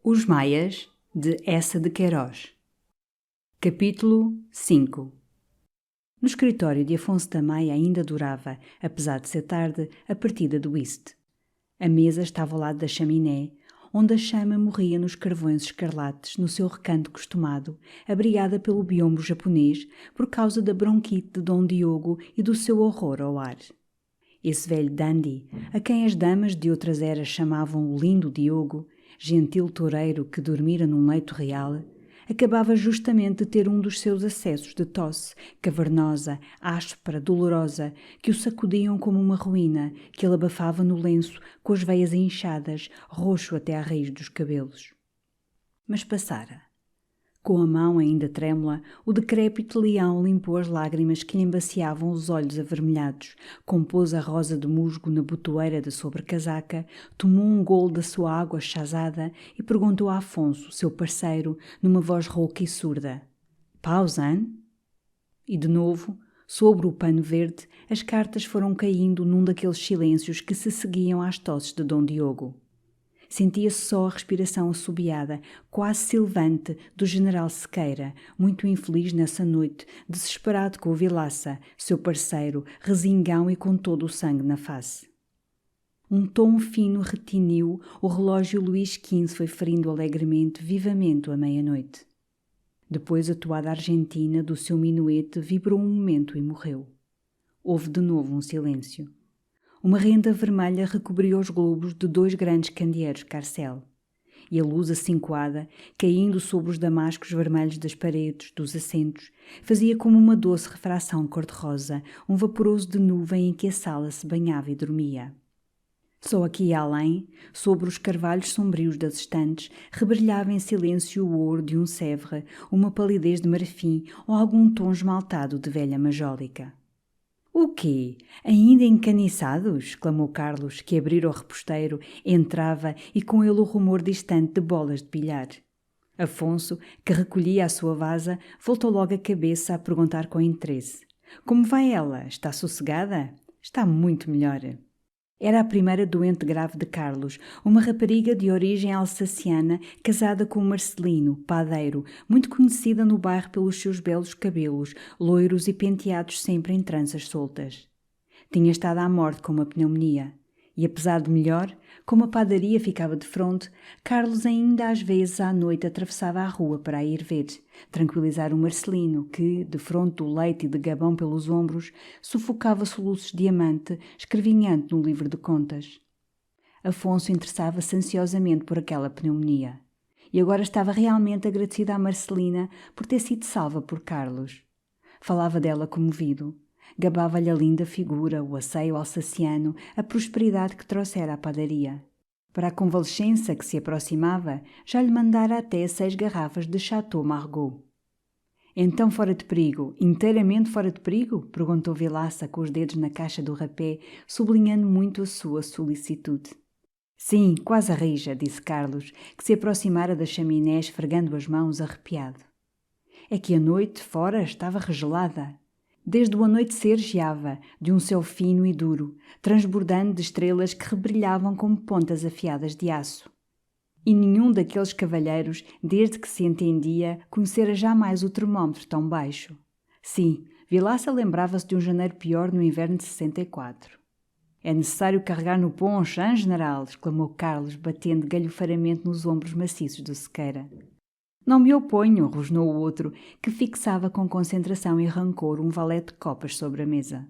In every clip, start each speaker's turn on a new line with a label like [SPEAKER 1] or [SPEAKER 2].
[SPEAKER 1] Os Maias, de Eça de Queiroz. Capítulo 5. No escritório de Afonso da Maia ainda durava, apesar de ser tarde, a partida do whist. A mesa estava ao lado da chaminé, onde a chama morria nos carvões escarlates no seu recanto costumado, abrigada pelo biombo japonês por causa da bronquite de Dom Diogo e do seu horror ao ar. Esse velho dandy, a quem as damas de outras eras chamavam o lindo Diogo, gentil toureiro que dormira num leito real, acabava justamente de ter um dos seus acessos de tosse, cavernosa, áspera, dolorosa, que o sacudiam como uma ruína, que ele abafava no lenço, com as veias inchadas, roxo até à raiz dos cabelos. Mas passara. Com a mão ainda trêmula, o decrépito leão limpou as lágrimas que lhe embaciavam os olhos avermelhados, compôs a rosa de musgo na botoeira da sobrecasaca, tomou um golo da sua água chazada e perguntou a Afonso, seu parceiro, numa voz rouca e surda: "Paus, hein?" E de novo, sobre o pano verde, as cartas foram caindo num daqueles silêncios que se seguiam às tosses de Dom Diogo. Sentia-se só a respiração assobiada, quase silvante, do general Sequeira, muito infeliz nessa noite, desesperado com o Vilaça, seu parceiro, resingão e com todo o sangue na face. Um tom fino retiniu, o relógio Luís XV foi ferindo alegremente, vivamente, à meia-noite. Depois a toada argentina do seu minuete vibrou um momento e morreu. Houve de novo um silêncio. Uma renda vermelha recobriu os globos de 2 grandes candeeiros carcel, e a luz acincoada, caindo sobre os damascos vermelhos das paredes, dos assentos, fazia como uma doce refração cor-de-rosa, um vaporoso de nuvem em que a sala se banhava e dormia. Só aqui e além, sobre os carvalhos sombrios das estantes, rebrilhava em silêncio o ouro de um Sèvres, uma palidez de marfim ou algum tom esmaltado de velha majólica. "O quê? Ainda encaniçados?" exclamou Carlos, que abrira o reposteiro, entrava e com ele o rumor distante de bolas de bilhar. Afonso, que recolhia a sua vasa, voltou logo a cabeça a perguntar com interesse: "Como vai ela? Está sossegada?" "Está muito melhor." Era a primeira doente grave de Carlos, uma rapariga de origem alsaciana, casada com um Marcelino, padeiro, muito conhecida no bairro pelos seus belos cabelos, loiros e penteados sempre em tranças soltas. Tinha estado à morte com uma pneumonia. E apesar de melhor, como a padaria ficava de fronte, Carlos ainda às vezes à noite atravessava a rua para a ir ver, tranquilizar o Marcelino, que, de fronte do leite e de gabão pelos ombros, sufocava soluços de diamante, escrevinhando no livro de contas. Afonso interessava-se ansiosamente por aquela pneumonia. E agora estava realmente agradecido à Marcelina por ter sido salva por Carlos. Falava dela comovido. Gabava-lhe a linda figura, o asseio alsaciano, a prosperidade que trouxera à padaria. Para a convalescença que se aproximava, já lhe mandara até 6 garrafas de Chateau Margaux. "Então fora de perigo, inteiramente fora de perigo?" perguntou Vilaça com os dedos na caixa do rapé, sublinhando muito a sua solicitude. "Sim, quase a rija", disse Carlos, que se aproximara da chaminé esfregando as mãos arrepiado. "É que a noite fora estava regelada. Desde o anoitecer geava, de um céu fino e duro, transbordando de estrelas que rebrilhavam como pontas afiadas de aço. E nenhum daqueles cavalheiros, desde que se entendia, conhecera jamais o termómetro tão baixo. Sim, Vilaça lembrava-se de um janeiro pior no inverno de 64. "É necessário carregar no poncho, hein, general?" exclamou Carlos, batendo galhofaramente nos ombros maciços do Sequeira. "Não me oponho", rosnou o outro, que fixava com concentração e rancor um valete de copas sobre a mesa.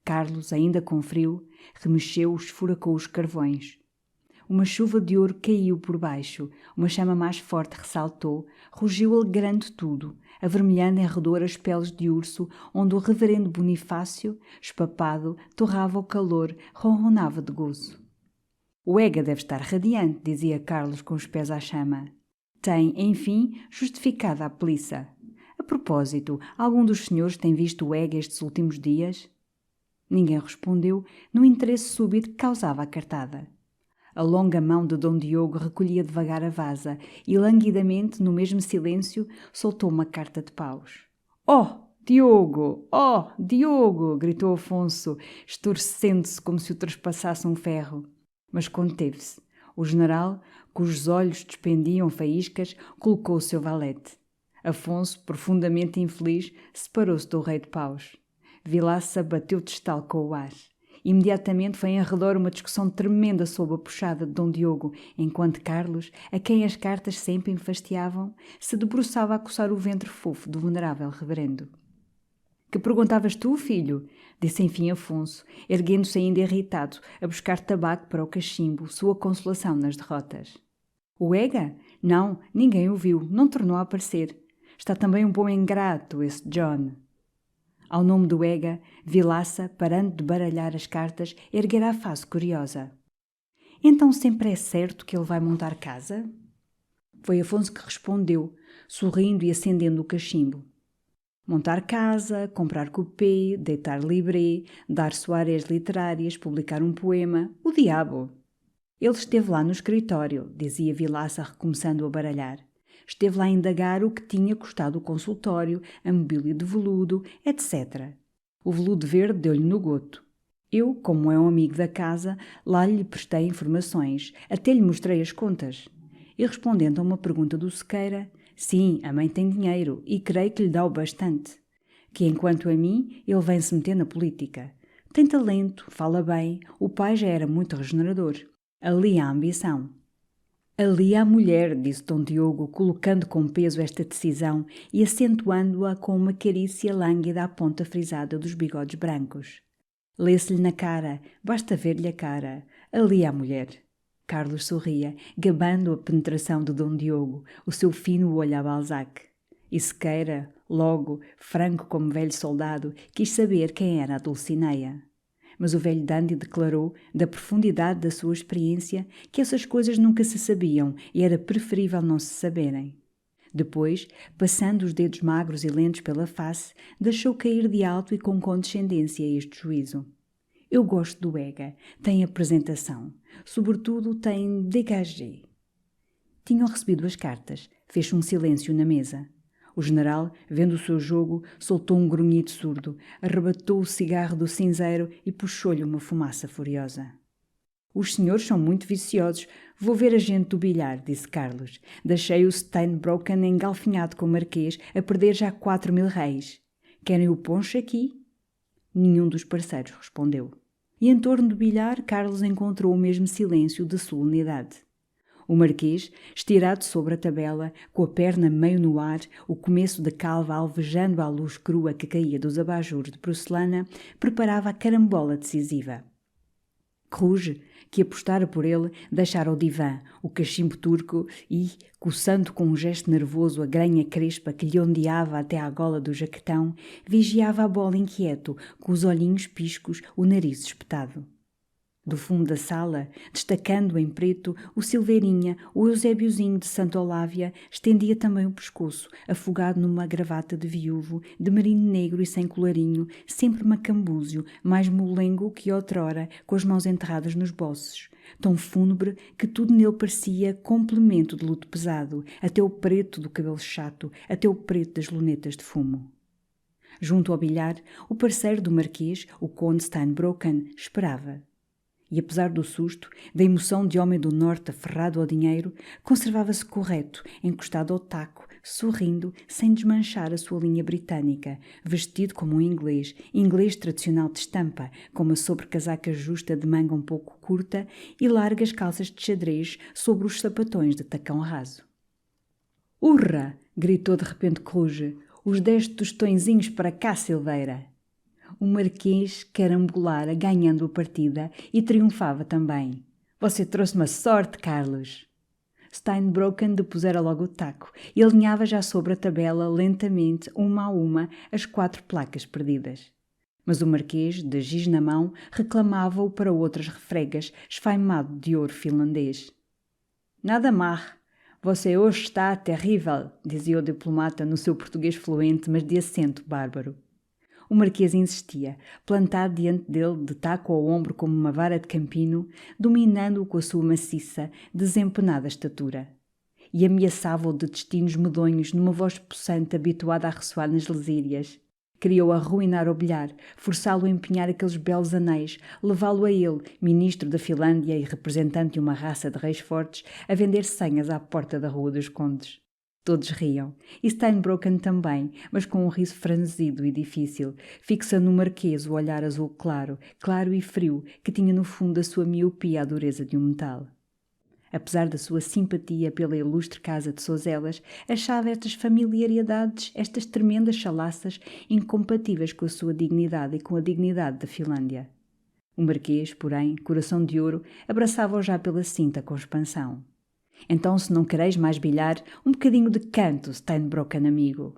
[SPEAKER 1] Carlos, ainda com frio, remexeu, esfuracou os carvões. Uma chuva de ouro caiu por baixo, uma chama mais forte ressaltou, rugiu alegrando tudo, avermelhando em redor as peles de urso, onde o reverendo Bonifácio, espapado, torrava o calor, ronronava de gozo. "O Ega deve estar radiante", dizia Carlos com os pés à chama. "Tem, enfim, justificada a peliça. A propósito, algum dos senhores tem visto o Ega estes últimos dias?" Ninguém respondeu, no interesse súbito que causava a cartada. A longa mão de Dom Diogo recolhia devagar a vasa e, languidamente, no mesmo silêncio, soltou uma carta de paus. "Oh, Diogo! Oh, Diogo!" gritou Afonso, estorcendo-se como se o trespassasse um ferro. Mas conteve-se. O general, cujos olhos despendiam faíscas, colocou o seu valete. Afonso, profundamente infeliz, separou-se do rei de paus. Vilaça bateu de estalo com o ar. Imediatamente foi em redor uma discussão tremenda sob a puxada de Dom Diogo, enquanto Carlos, a quem as cartas sempre enfastiavam, se debruçava a coçar o ventre fofo do venerável reverendo. «Que perguntavas tu, filho?» disse enfim Afonso, erguendo-se ainda irritado, a buscar tabaco para o cachimbo, sua consolação nas derrotas. «O Ega? Não, ninguém o viu, não tornou a aparecer. Está também um bom ingrato, esse John.» Ao nome do Ega, Vilaça, parando de baralhar as cartas, erguera a face curiosa. «Então sempre é certo que ele vai montar casa?» Foi Afonso que respondeu, sorrindo e acendendo o cachimbo. Montar casa, comprar coupé, deitar libré, dar soirées literárias, publicar um poema, o diabo. Ele esteve lá no escritório, dizia Vilaça, recomeçando a baralhar. Esteve lá a indagar o que tinha custado o consultório, a mobília de veludo, etc. O veludo verde deu-lhe no goto. Eu, como é um amigo da casa, lá lhe prestei informações, até lhe mostrei as contas. E respondendo a uma pergunta do Sequeira, sim, a mãe tem dinheiro e creio que lhe dá o bastante. Que enquanto a mim, ele vem-se meter na política. Tem talento, fala bem, o pai já era muito regenerador. Ali há ambição. Ali há a mulher, disse Dom Diogo, colocando com peso esta decisão e acentuando-a com uma carícia lânguida à ponta frisada dos bigodes brancos. Lê-se-lhe na cara, basta ver-lhe a cara. Ali há a mulher. Carlos sorria, gabando a penetração de Dom Diogo, o seu fino olho a Balzac. E Sequeira, logo, franco como velho soldado, quis saber quem era a Dulcineia. Mas o velho dandy declarou, da profundidade da sua experiência, que essas coisas nunca se sabiam e era preferível não se saberem. Depois, passando os dedos magros e lentos pela face, deixou cair de alto e com condescendência este juízo. Eu gosto do Ega, tem apresentação, sobretudo tem dégagé. Tinham recebido as cartas, fez um silêncio na mesa. O general, vendo o seu jogo, soltou um grunhido surdo, arrebatou o cigarro do cinzeiro e puxou-lhe uma fumaça furiosa. «Os senhores são muito viciosos. Vou ver a gente do bilhar», disse Carlos. «Deixei o Steinbrocken engalfinhado com o marquês a perder já 4.000 réis. Querem o poncho aqui?» Nenhum dos parceiros respondeu. E em torno do bilhar, Carlos encontrou o mesmo silêncio de solenidade. O marquês, estirado sobre a tabela, com a perna meio no ar, o começo da calva alvejando à luz crua que caía dos abajures de porcelana, preparava a carambola decisiva. Rouge, que apostara por ele, deixara o divã, o cachimbo turco e, coçando com um gesto nervoso a granha crespa que lhe ondeava até à gola do jaquetão, vigiava a bola inquieto, com os olhinhos piscos, o nariz espetado. Do fundo da sala, destacando em preto, o Silveirinha, o Eusébiozinho de Santa Olávia, estendia também o pescoço, afogado numa gravata de viúvo, de merino negro e sem colarinho, sempre macambúzio, mais molengo que outrora, com as mãos enterradas nos bolsos, tão fúnebre que tudo nele parecia complemento de luto pesado, até o preto do cabelo chato, até o preto das lunetas de fumo. Junto ao bilhar, o parceiro do marquês, o conde Steinbrocken, esperava. E apesar do susto, da emoção de homem do norte aferrado ao dinheiro, conservava-se correto, encostado ao taco, sorrindo, sem desmanchar a sua linha britânica, vestido como um inglês tradicional de estampa, com uma sobrecasaca justa de manga um pouco curta e largas calças de xadrez sobre os sapatões de tacão raso. «Urra!» gritou de repente Rouge. «Os 10 tostõezinhos para cá, Silveira!» O marquês carambolara, ganhando a partida, e triunfava também. «Você trouxe-me a sorte, Carlos!» Steinbrocken depusera logo o taco e alinhava já sobre a tabela, lentamente, uma a uma, as 4 placas perdidas. Mas o marquês, de giz na mão, reclamava-o para outras refregas, esfaimado de ouro finlandês. «Nada mar! Você hoje está terrível», dizia o diplomata no seu português fluente, mas de acento bárbaro. O marquês insistia, plantado diante dele, de taco ao ombro como uma vara de campino, dominando-o com a sua maciça, desempenada estatura. E ameaçava-o de destinos medonhos numa voz possante habituada a ressoar nas lesírias. Queriam arruinar o bilhar, forçá-lo a empenhar aqueles belos anéis, levá-lo a ele, ministro da Finlândia e representante de uma raça de reis fortes, a vender senhas à porta da Rua dos Condes. Todos riam, e Steinbrocken também, mas com um riso franzido e difícil, fixando no marquês o olhar azul claro, claro e frio, que tinha no fundo da sua miopia a dureza de um metal. Apesar da sua simpatia pela ilustre casa de Sozelas, achava estas familiaridades, estas tremendas chalaças, incompatíveis com a sua dignidade e com a dignidade da Finlândia. O marquês, porém, coração de ouro, abraçava-o já pela cinta com expansão. Então, se não quereis mais bilhar, um bocadinho de canto, Steinbrocken amigo.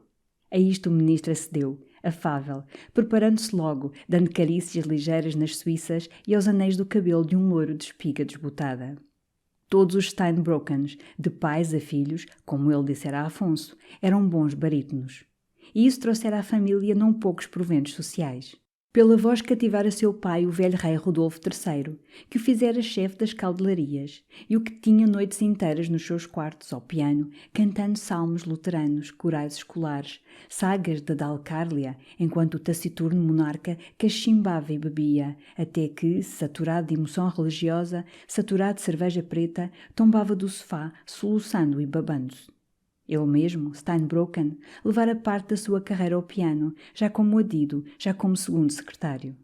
[SPEAKER 1] A isto o ministro acedeu, afável, preparando-se logo, dando carícias ligeiras nas suíças e aos anéis do cabelo de um loiro de espiga desbotada. Todos os Steinbrockens, de pais a filhos, como ele dissera a Afonso, eram bons barítonos. E isso trouxera à família não poucos proventos sociais. Pela voz cativara seu pai o velho rei Rodolfo III, que o fizera chefe das caldelarias, e o que tinha noites inteiras nos seus quartos ao piano, cantando salmos luteranos, corais escolares, sagas da Dalcárlia, enquanto o taciturno monarca cachimbava e bebia, até que, saturado de emoção religiosa, saturado de cerveja preta, tombava do sofá, soluçando e babando-se. Ele mesmo, Steinbrocken, levara parte da sua carreira ao piano, já como adido, já como segundo secretário.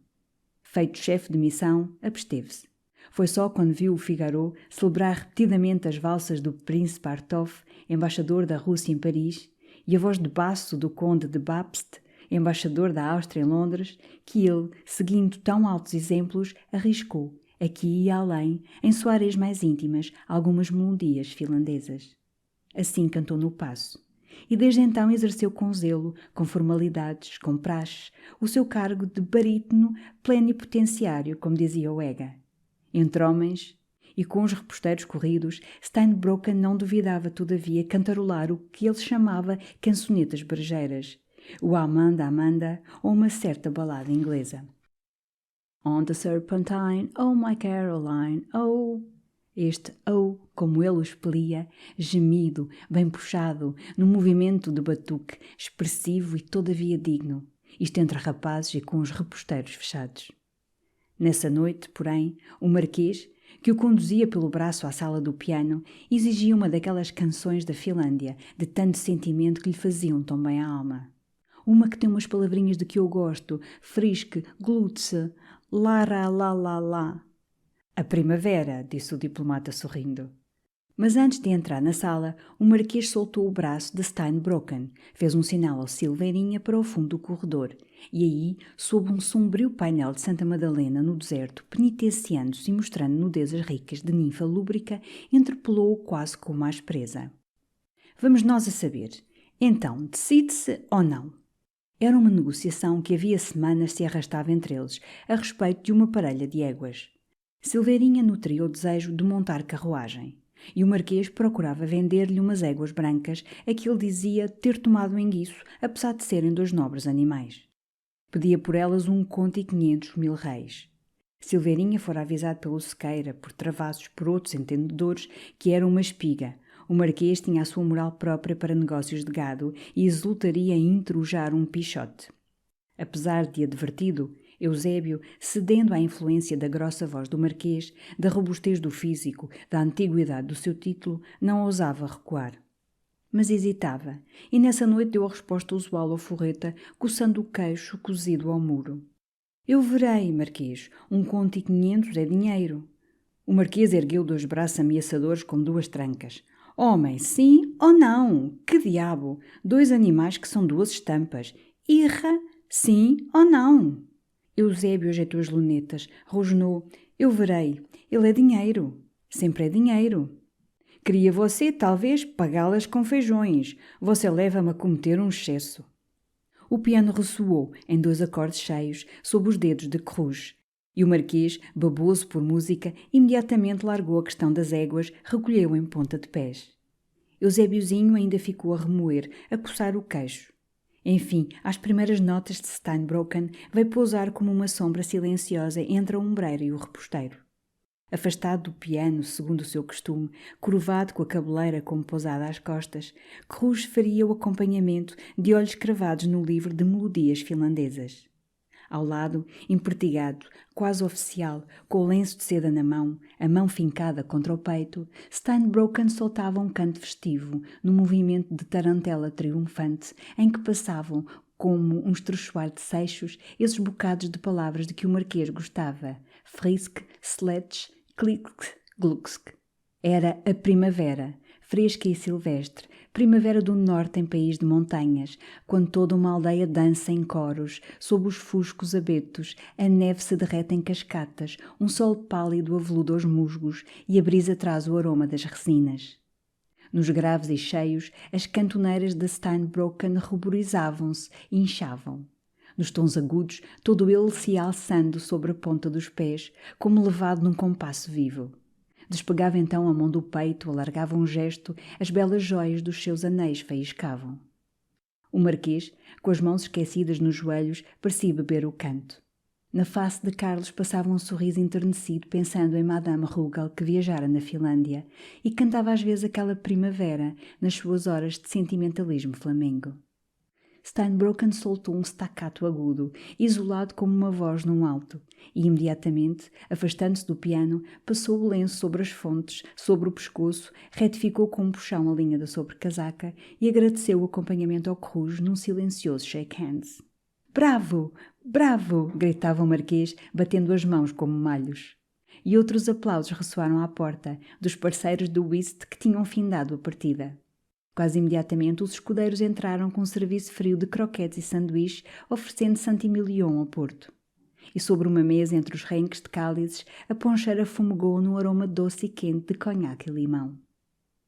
[SPEAKER 1] Feito chefe de missão, absteve-se. Foi só quando viu o Figaro celebrar repetidamente as valsas do príncipe Artof, embaixador da Rússia em Paris, e a voz de baço do conde de Bapst, embaixador da Áustria em Londres, que ele, seguindo tão altos exemplos, arriscou, aqui e além, em soares mais íntimas, algumas melodias finlandesas. Assim cantou no paço. E desde então exerceu com zelo, com formalidades, com praxes, o seu cargo de barítono plenipotenciário, como dizia o Ega. Entre homens, e com os reposteiros corridos, Steinbrocken não duvidava, todavia, cantarolar o que ele chamava cançonetas brejeiras, o Amanda Amanda ou uma certa balada inglesa. On the Serpentine, oh my Caroline, oh... Este "oh", como ele o expelia, gemido, bem puxado, num movimento de batuque, expressivo e todavia digno, isto entre rapazes e com os reposteiros fechados. Nessa noite, porém, o marquês, que o conduzia pelo braço à sala do piano, exigia uma daquelas canções da Finlândia, de tanto sentimento que lhe faziam tão bem a alma. Uma que tem umas palavrinhas de que eu gosto, friske, glutse, lara la la la. A primavera, disse o diplomata sorrindo. Mas antes de entrar na sala, o marquês soltou o braço de Steinbrocken, fez um sinal ao Silveirinha para o fundo do corredor, e aí, sob um sombrio painel de Santa Madalena no deserto, penitenciando-se e mostrando nudezas ricas de ninfa lúbrica, interpelou-o quase com uma aspreza. Vamos nós a saber. Então, decide-se ou não? Era uma negociação que havia semanas se arrastava entre eles, a respeito de uma parelha de éguas. Silveirinha nutria o desejo de montar carruagem, e o marquês procurava vender-lhe umas éguas brancas a que ele dizia ter tomado em guiço, apesar de serem 2 nobres animais. Pedia por elas 1.500.000 réis. Silveirinha fora avisado pelo Sequeira, por Travassos, por outros entendedores, que era uma espiga. O marquês tinha a sua moral própria para negócios de gado e exultaria em intrujar um pichote. Apesar de advertido, Eusébio, cedendo à influência da grossa voz do marquês, da robustez do físico, da antiguidade do seu título, não ousava recuar. Mas hesitava, e nessa noite deu a resposta usual ao forreta, coçando o queixo cozido ao muro. Eu verei, marquês, 1.500 é dinheiro. O marquês ergueu 2 braços ameaçadores com 2 trancas. Homem, sim ou não? Que diabo! 2 animais que são 2 estampas. Irra, sim ou não? Eusébio ajeitou as lunetas, rosnou. Eu verei. Ele é dinheiro. Sempre é dinheiro. Queria você, talvez, pagá-las com feijões. Você leva-me a cometer um excesso. O piano ressoou, em 2 acordes cheios, sob os dedos de Cruz. E o marquês, baboso por música, imediatamente largou a questão das éguas, recolheu em ponta de pés. Eusébiozinho ainda ficou a remoer, a coçar o queixo. Enfim, às primeiras notas de Steinbrocken, veio pousar como uma sombra silenciosa entre a ombreira e o reposteiro. Afastado do piano, segundo o seu costume, curvado com a cabeleira como pousada às costas, Cruz faria o acompanhamento de olhos cravados no livro de melodias finlandesas. Ao lado, empertigado, quase oficial, com o lenço de seda na mão, a mão fincada contra o peito, Steinbrocken soltava um canto festivo, num movimento de tarantela triunfante, em que passavam, como um estruçoar de seixos, esses bocados de palavras de que o Marquês gostava: Frisk, Sledge, Klick, Glucksk. Era a primavera, fresca e silvestre, primavera do norte em país de montanhas, quando toda uma aldeia dança em coros, sob os fuscos abetos, a neve se derrete em cascatas, um sol pálido aveluda os musgos e a brisa traz o aroma das resinas. Nos graves e cheios, as cantoneiras de Steinbrocken ruborizavam-se e inchavam. Nos tons agudos, todo ele se ia alçando sobre a ponta dos pés, como levado num compasso vivo. Despegava então a mão do peito, alargava um gesto, as belas joias dos seus anéis faiscavam. O Marquês, com as mãos esquecidas nos joelhos, parecia beber o canto. Na face de Carlos passava um sorriso enternecido, pensando em Madame Rugal, que viajara na Finlândia, e cantava às vezes aquela primavera, nas suas horas de sentimentalismo flamengo. Steinbrocken soltou um staccato agudo, isolado como uma voz num alto, e imediatamente, afastando-se do piano, passou o lenço sobre as fontes, sobre o pescoço, retificou com um puxão a linha da sobrecasaca e agradeceu o acompanhamento ao Cruz num silencioso shake hands. «Bravo! Bravo!» gritava o Marquês, batendo as mãos como malhos. E outros aplausos ressoaram à porta, dos parceiros do whist que tinham findado a partida. Quase imediatamente os escudeiros entraram com um serviço frio de croquetes e sanduíches, oferecendo Saint-Emilion ao Porto. E sobre uma mesa entre os renques de cálices, a poncheira fumegou num aroma doce e quente de conhaque e limão.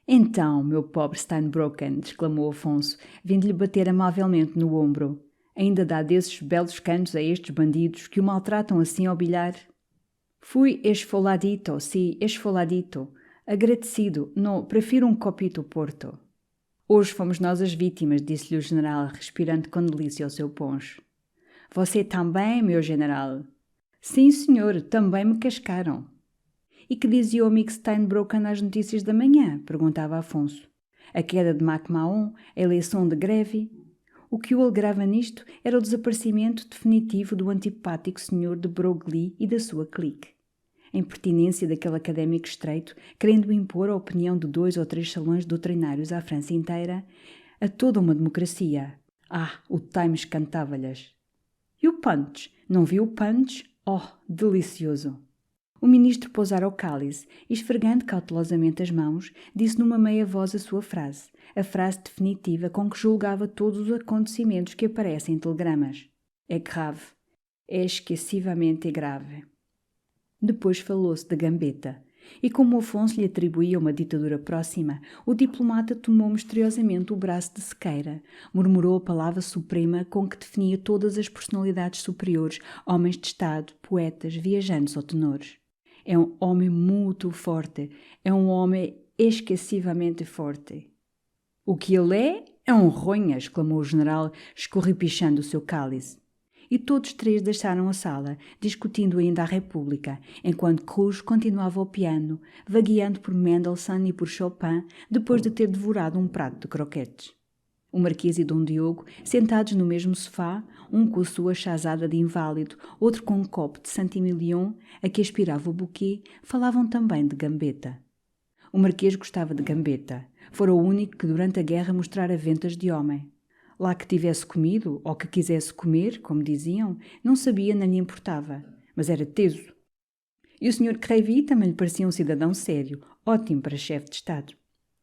[SPEAKER 1] «Então, meu pobre Steinbrocken!» exclamou Afonso, vindo-lhe bater amavelmente no ombro. «Ainda dá desses belos cantos a estes bandidos que o maltratam assim ao bilhar?» «Fui esfoladito, sí, esfoladito. Agradecido, no, prefiro um copito Porto.» «Hoje fomos nós as vítimas», disse-lhe o general, respirando com delícia ao seu poncho. «Você também, meu general?» «Sim, senhor, também me cascaram.» «E que dizia o amigo Steinbrocken nas notícias da manhã?» perguntava Afonso. «A queda de MacMahon, a eleição de greve?» O que o alegrava nisto era o desaparecimento definitivo do antipático senhor de Broglie e da sua clique. A impertinência daquele académico estreito, querendo impor a opinião de 2 ou 3 salões doutrinários à França inteira, a toda uma democracia. Ah, o Times cantava-lhes. E o punch? Não viu o punch? Oh, delicioso! O ministro pousara o cálice e, esfregando cautelosamente as mãos, disse numa meia voz a sua frase, a frase definitiva com que julgava todos os acontecimentos que aparecem em telegramas. É grave. É esquecivamente grave. Depois falou-se de Gambetta, e como Afonso lhe atribuía uma ditadura próxima, o diplomata tomou misteriosamente o braço de Sequeira, murmurou a palavra suprema com que definia todas as personalidades superiores, homens de Estado, poetas, viajantes ou tenores. É um homem muito forte, é um homem esquecivamente forte. O que ele é um ronha, exclamou o general, escorripichando o seu cálice. E todos 3 deixaram a sala, discutindo ainda a República, enquanto Cruz continuava ao piano, vagueando por Mendelssohn e por Chopin, depois de ter devorado um prato de croquetes. O Marquês e Dom Diogo, sentados no mesmo sofá, um com a sua chazada de inválido, outro com um copo de Saint-Emilion, a que aspirava o buquê, falavam também de Gambetta. O Marquês gostava de Gambetta. Fora o único que durante a guerra mostrara ventas de homem. Lá que tivesse comido, ou que quisesse comer, como diziam, não sabia nem lhe importava, mas era teso. E o Sr. Crévy também lhe parecia um cidadão sério, ótimo para chefe de Estado.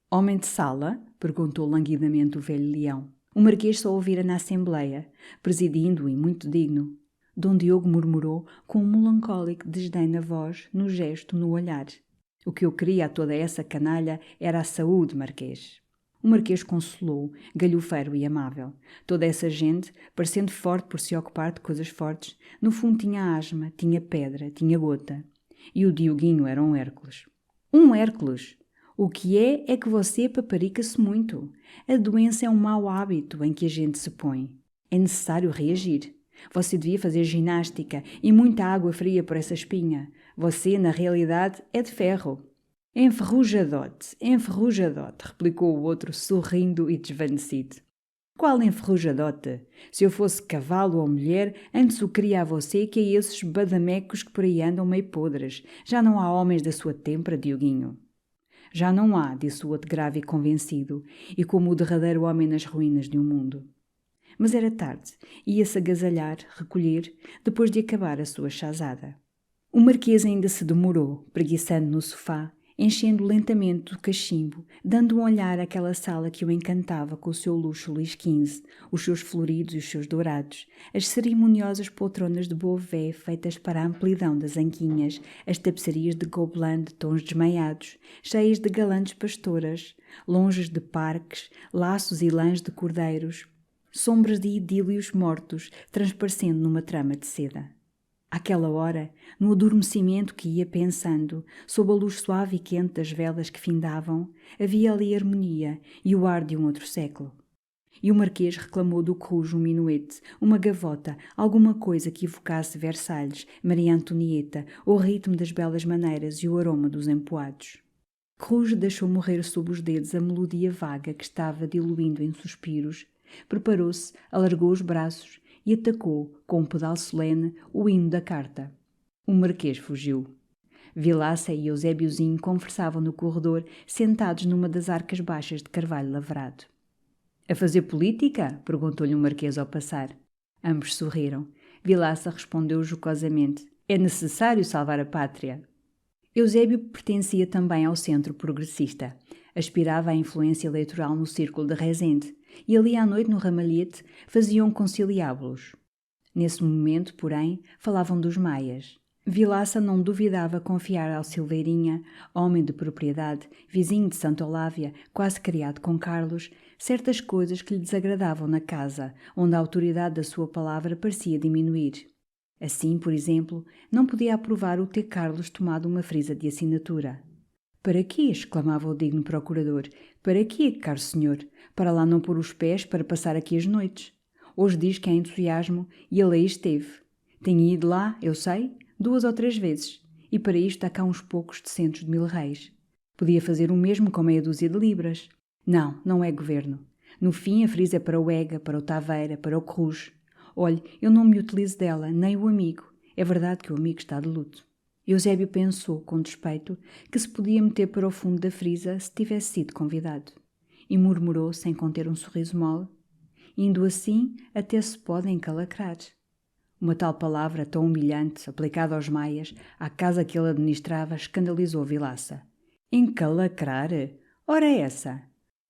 [SPEAKER 1] «Homem de sala?» perguntou languidamente o velho leão. O Marquês só ouvira na Assembleia, presidindo e muito digno. Dom Diogo murmurou com um melancólico desdém na voz, no gesto, no olhar. «O que eu queria a toda essa canalha era a saúde, Marquês.» O Marquês consolou, galhofeiro e amável. Toda essa gente, parecendo forte por se ocupar de coisas fortes, no fundo tinha asma, tinha pedra, tinha gota. E o Dioguinho era um Hércules. Um Hércules! O que é que você paparica-se muito. A doença é um mau hábito em que a gente se põe. É necessário reagir. Você devia fazer ginástica e muita água fria por essa espinha. Você, na realidade, é de ferro. Enferrujadote, replicou o outro, sorrindo e desvanecido. Qual enferrujadote? Se eu fosse cavalo ou mulher, antes o queria a você que a esses badamecos que por aí andam meio podres. Já não há homens da sua têmpera, Dioguinho. Já não há, disse o outro grave e convencido, e como o derradeiro homem nas ruínas de um mundo. Mas era tarde, ia-se agasalhar, recolher, depois de acabar a sua chazada. O marquês ainda se demorou, preguiçando no sofá, enchendo lentamente o cachimbo, dando um olhar àquela sala que o encantava com o seu luxo Luís XV, os seus floridos e os seus dourados, as cerimoniosas poltronas de Beauvais feitas para a amplidão das anquinhas, as tapeçarias de Gobelin de tons desmaiados, cheias de galantes pastoras, longes de parques, laços e lãs de cordeiros, sombras de idílios mortos transparecendo numa trama de seda. Àquela hora, no adormecimento que ia pensando, sob a luz suave e quente das velas que findavam, havia ali harmonia e o ar de um outro século. E o marquês reclamou do Cruz um minuete, uma gavota, alguma coisa que evocasse Versalhes, Maria Antonieta, o ritmo das belas maneiras e o aroma dos empoados. Cruz deixou morrer sob os dedos a melodia vaga que estava diluindo em suspiros, preparou-se, alargou os braços e atacou, com um pedal solene, o hino da carta. O marquês fugiu. Vilaça e Eusébiozinho conversavam no corredor, sentados numa das arcas baixas de carvalho lavrado. — A fazer política? — perguntou-lhe o marquês ao passar. Ambos sorriram. Vilaça respondeu jocosamente: — É necessário salvar a pátria. Eusébio pertencia também ao centro progressista. Aspirava à influência eleitoral no círculo de Rezende, e ali à noite no ramalhete faziam conciliábulos. Nesse momento, porém, falavam dos maias. Vilaça não duvidava confiar ao Silveirinha, homem de propriedade, vizinho de Santa Olávia, quase criado com Carlos, certas coisas que lhe desagradavam na casa, onde a autoridade da sua palavra parecia diminuir. Assim, por exemplo, não podia aprovar o ter Carlos tomado uma frisa de assinatura. — Para quê? — exclamava o digno procurador. — Para quê, caro senhor? Para lá não pôr os pés para passar aqui as noites. Hoje diz que há entusiasmo e ele aí esteve. Tenho ido lá, eu sei, 2 ou 3 vezes, e para isto há cá uns poucos de centos de 1000 réis. Podia fazer o mesmo com meia dúzia de libras. Não, não é governo. No fim a frisa é para o Ega, para o Taveira, para o Cruz. Olhe, eu não me utilizo dela, nem o amigo. É verdade que o amigo está de luto. Eusébio pensou, com despeito, que se podia meter para o fundo da frisa se tivesse sido convidado. E murmurou, sem conter um sorriso mole: indo assim, até se pode encalacrar. Uma tal palavra, tão humilhante, aplicada aos maias, à casa que ele administrava, escandalizou Vilaça. Encalacrar? Ora essa!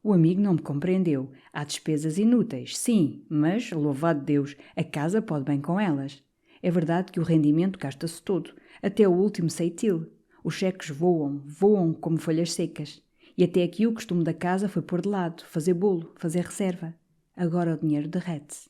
[SPEAKER 1] O amigo não me compreendeu. Há despesas inúteis, sim, mas, louvado Deus, a casa pode bem com elas. É verdade que o rendimento gasta-se todo, até o último ceitil. Os cheques voam como folhas secas. E até aqui o costume da casa foi pôr de lado, fazer bolo, fazer reserva. Agora o dinheiro derrete-se.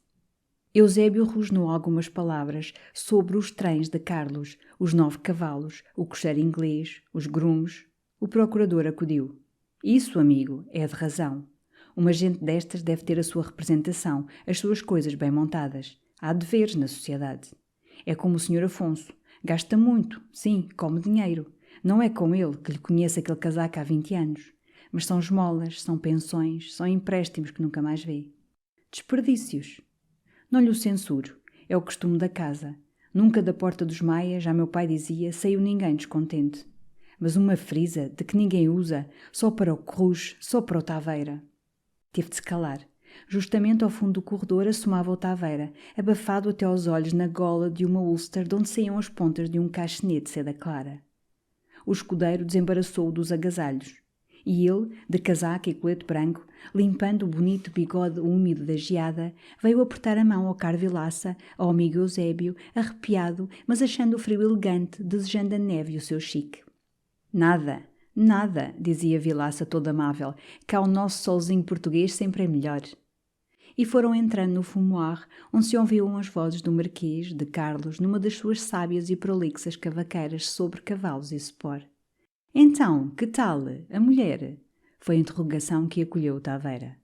[SPEAKER 1] Eusébio rosnou algumas palavras sobre os trens de Carlos, os 9 cavalos, o cocheiro inglês, os grumos. O procurador acudiu. Isso, amigo, é de razão. Uma gente destas deve ter a sua representação, as suas coisas bem montadas. Há deveres na sociedade. É como o Sr. Afonso. Gasta muito, sim, come dinheiro. Não é com ele que lhe conheço aquele casaco há 20 anos. Mas são esmolas, são pensões, são empréstimos que nunca mais vê. Desperdícios. Não lhe o censuro. É o costume da casa. Nunca da porta dos maias, já meu pai dizia, saiu ninguém descontente. Mas uma frisa de que ninguém usa, só para o Cruz, só para o Taveira. Teve de se calar. Justamente ao fundo do corredor assomava o Taveira, abafado até aos olhos na gola de uma Ulster de onde saíam as pontas de um caixenê de seda clara. O escudeiro desembaraçou-o dos agasalhos, e ele, de casaca e colete branco, limpando o bonito bigode úmido da geada, veio apertar a mão ao caro Vilaça, ao amigo Eusébio, arrepiado, mas achando o frio elegante, desejando a neve e o seu chique. Nada, nada, dizia Vilaça todo amável, cá o nosso solzinho português sempre é melhor. E foram entrando no fumoir, onde se ouviam as vozes do Marquês, de Carlos, numa das suas sábias e prolixas cavaqueiras sobre cavalos e cepor. — Então, que tal, a mulher? Foi a interrogação que acolheu o Taveira.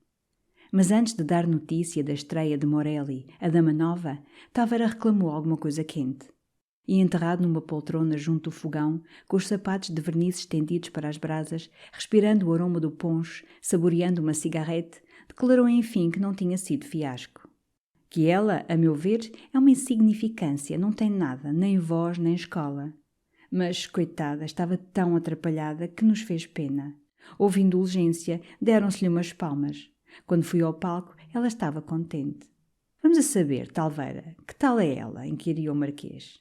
[SPEAKER 1] Mas antes de dar notícia da estreia de Morelli, a dama nova, Taveira reclamou alguma coisa quente. e enterrado numa poltrona junto do fogão, com os sapatos de verniz estendidos para as brasas, respirando o aroma do ponche, saboreando uma cigarrete, declarou enfim que não tinha sido fiasco. Que ela, a meu ver, é uma insignificância, não tem nada, nem voz, nem escola. Mas, coitada, estava tão atrapalhada que nos fez pena. Houve indulgência, deram-se-lhe umas palmas. Quando fui ao palco, ela estava contente. Vamos a saber, Talveira, que tal é ela? Inquiriu o Marquês.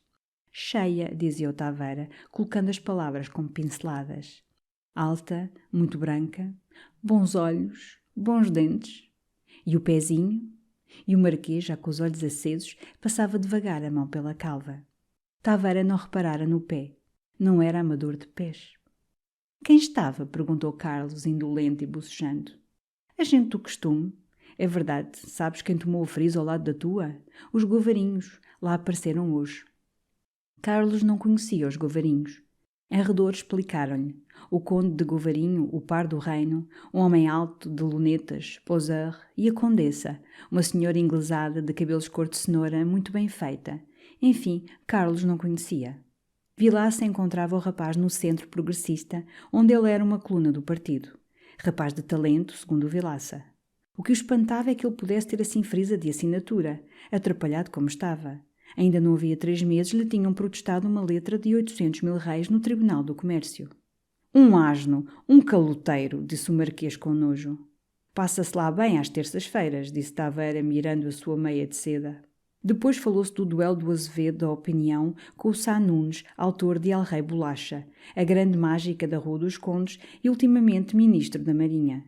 [SPEAKER 1] Cheia, dizia o Taveira, colocando as palavras como pinceladas. Alta, muito branca, bons olhos, bons dentes. E o pezinho? E o Marquês, já com os olhos acesos, passava devagar a mão pela calva. Taveira não reparara no pé. Não era amador de pés. Quem estava? Perguntou Carlos, indolente e bocejando. A gente do costume. É verdade, sabes quem tomou o friso ao lado da tua? Os Govarinhos. Lá apareceram hoje. Carlos não conhecia os Govarinhos. Em redor explicaram-lhe. O conde de Govarinho, o par do reino, um homem alto, de lunetas, poseur, e a condessa, uma senhora inglesada de cabelos cor de cenoura, muito bem feita. Enfim, Carlos não conhecia. Vilaça encontrava o rapaz no centro progressista, onde ele era uma coluna do partido. Rapaz de talento, segundo o Vilaça. O que o espantava é que ele pudesse ter assim frisa de assinatura, atrapalhado como estava. Ainda não havia 3 meses lhe tinham protestado uma letra de 800.000 réis no Tribunal do Comércio. Um asno, um caloteiro, disse o Marquês com nojo. Passa-se lá bem às terças-feiras, disse Taveira, mirando a sua meia de seda. Depois falou-se do duelo do Azevedo da Opinião com o Sá Nunes, autor de El Rei Bolacha, a grande mágica da Rua dos Condes e ultimamente ministro da Marinha.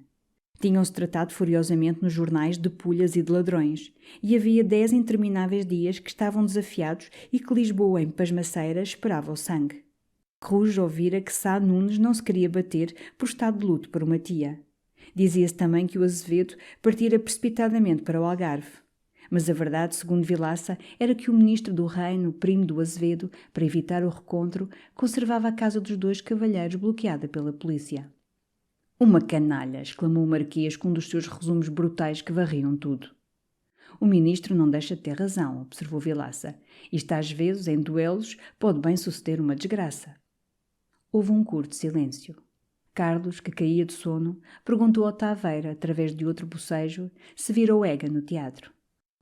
[SPEAKER 1] Tinham-se tratado furiosamente nos jornais de pulhas e de ladrões, e havia 10 intermináveis dias que estavam desafiados e que Lisboa, em pasmaceira, esperava o sangue. Cruz ouvira que Sá Nunes não se queria bater por estado de luto por uma tia. Dizia-se também que o Azevedo partira precipitadamente para o Algarve. Mas a verdade, segundo Vilaça, era que o ministro do Reino, primo do Azevedo, para evitar o recontro, conservava a casa dos 2 cavalheiros bloqueada pela polícia. Uma canalha, exclamou o Marquês com um dos seus resumos brutais que varriam tudo. O ministro não deixa de ter razão, observou Vilaça. Isto às vezes, em duelos, pode bem suceder uma desgraça. Houve um curto silêncio. Carlos, que caía de sono, perguntou ao Taveira, através de outro bocejo, se vira o Ega no teatro.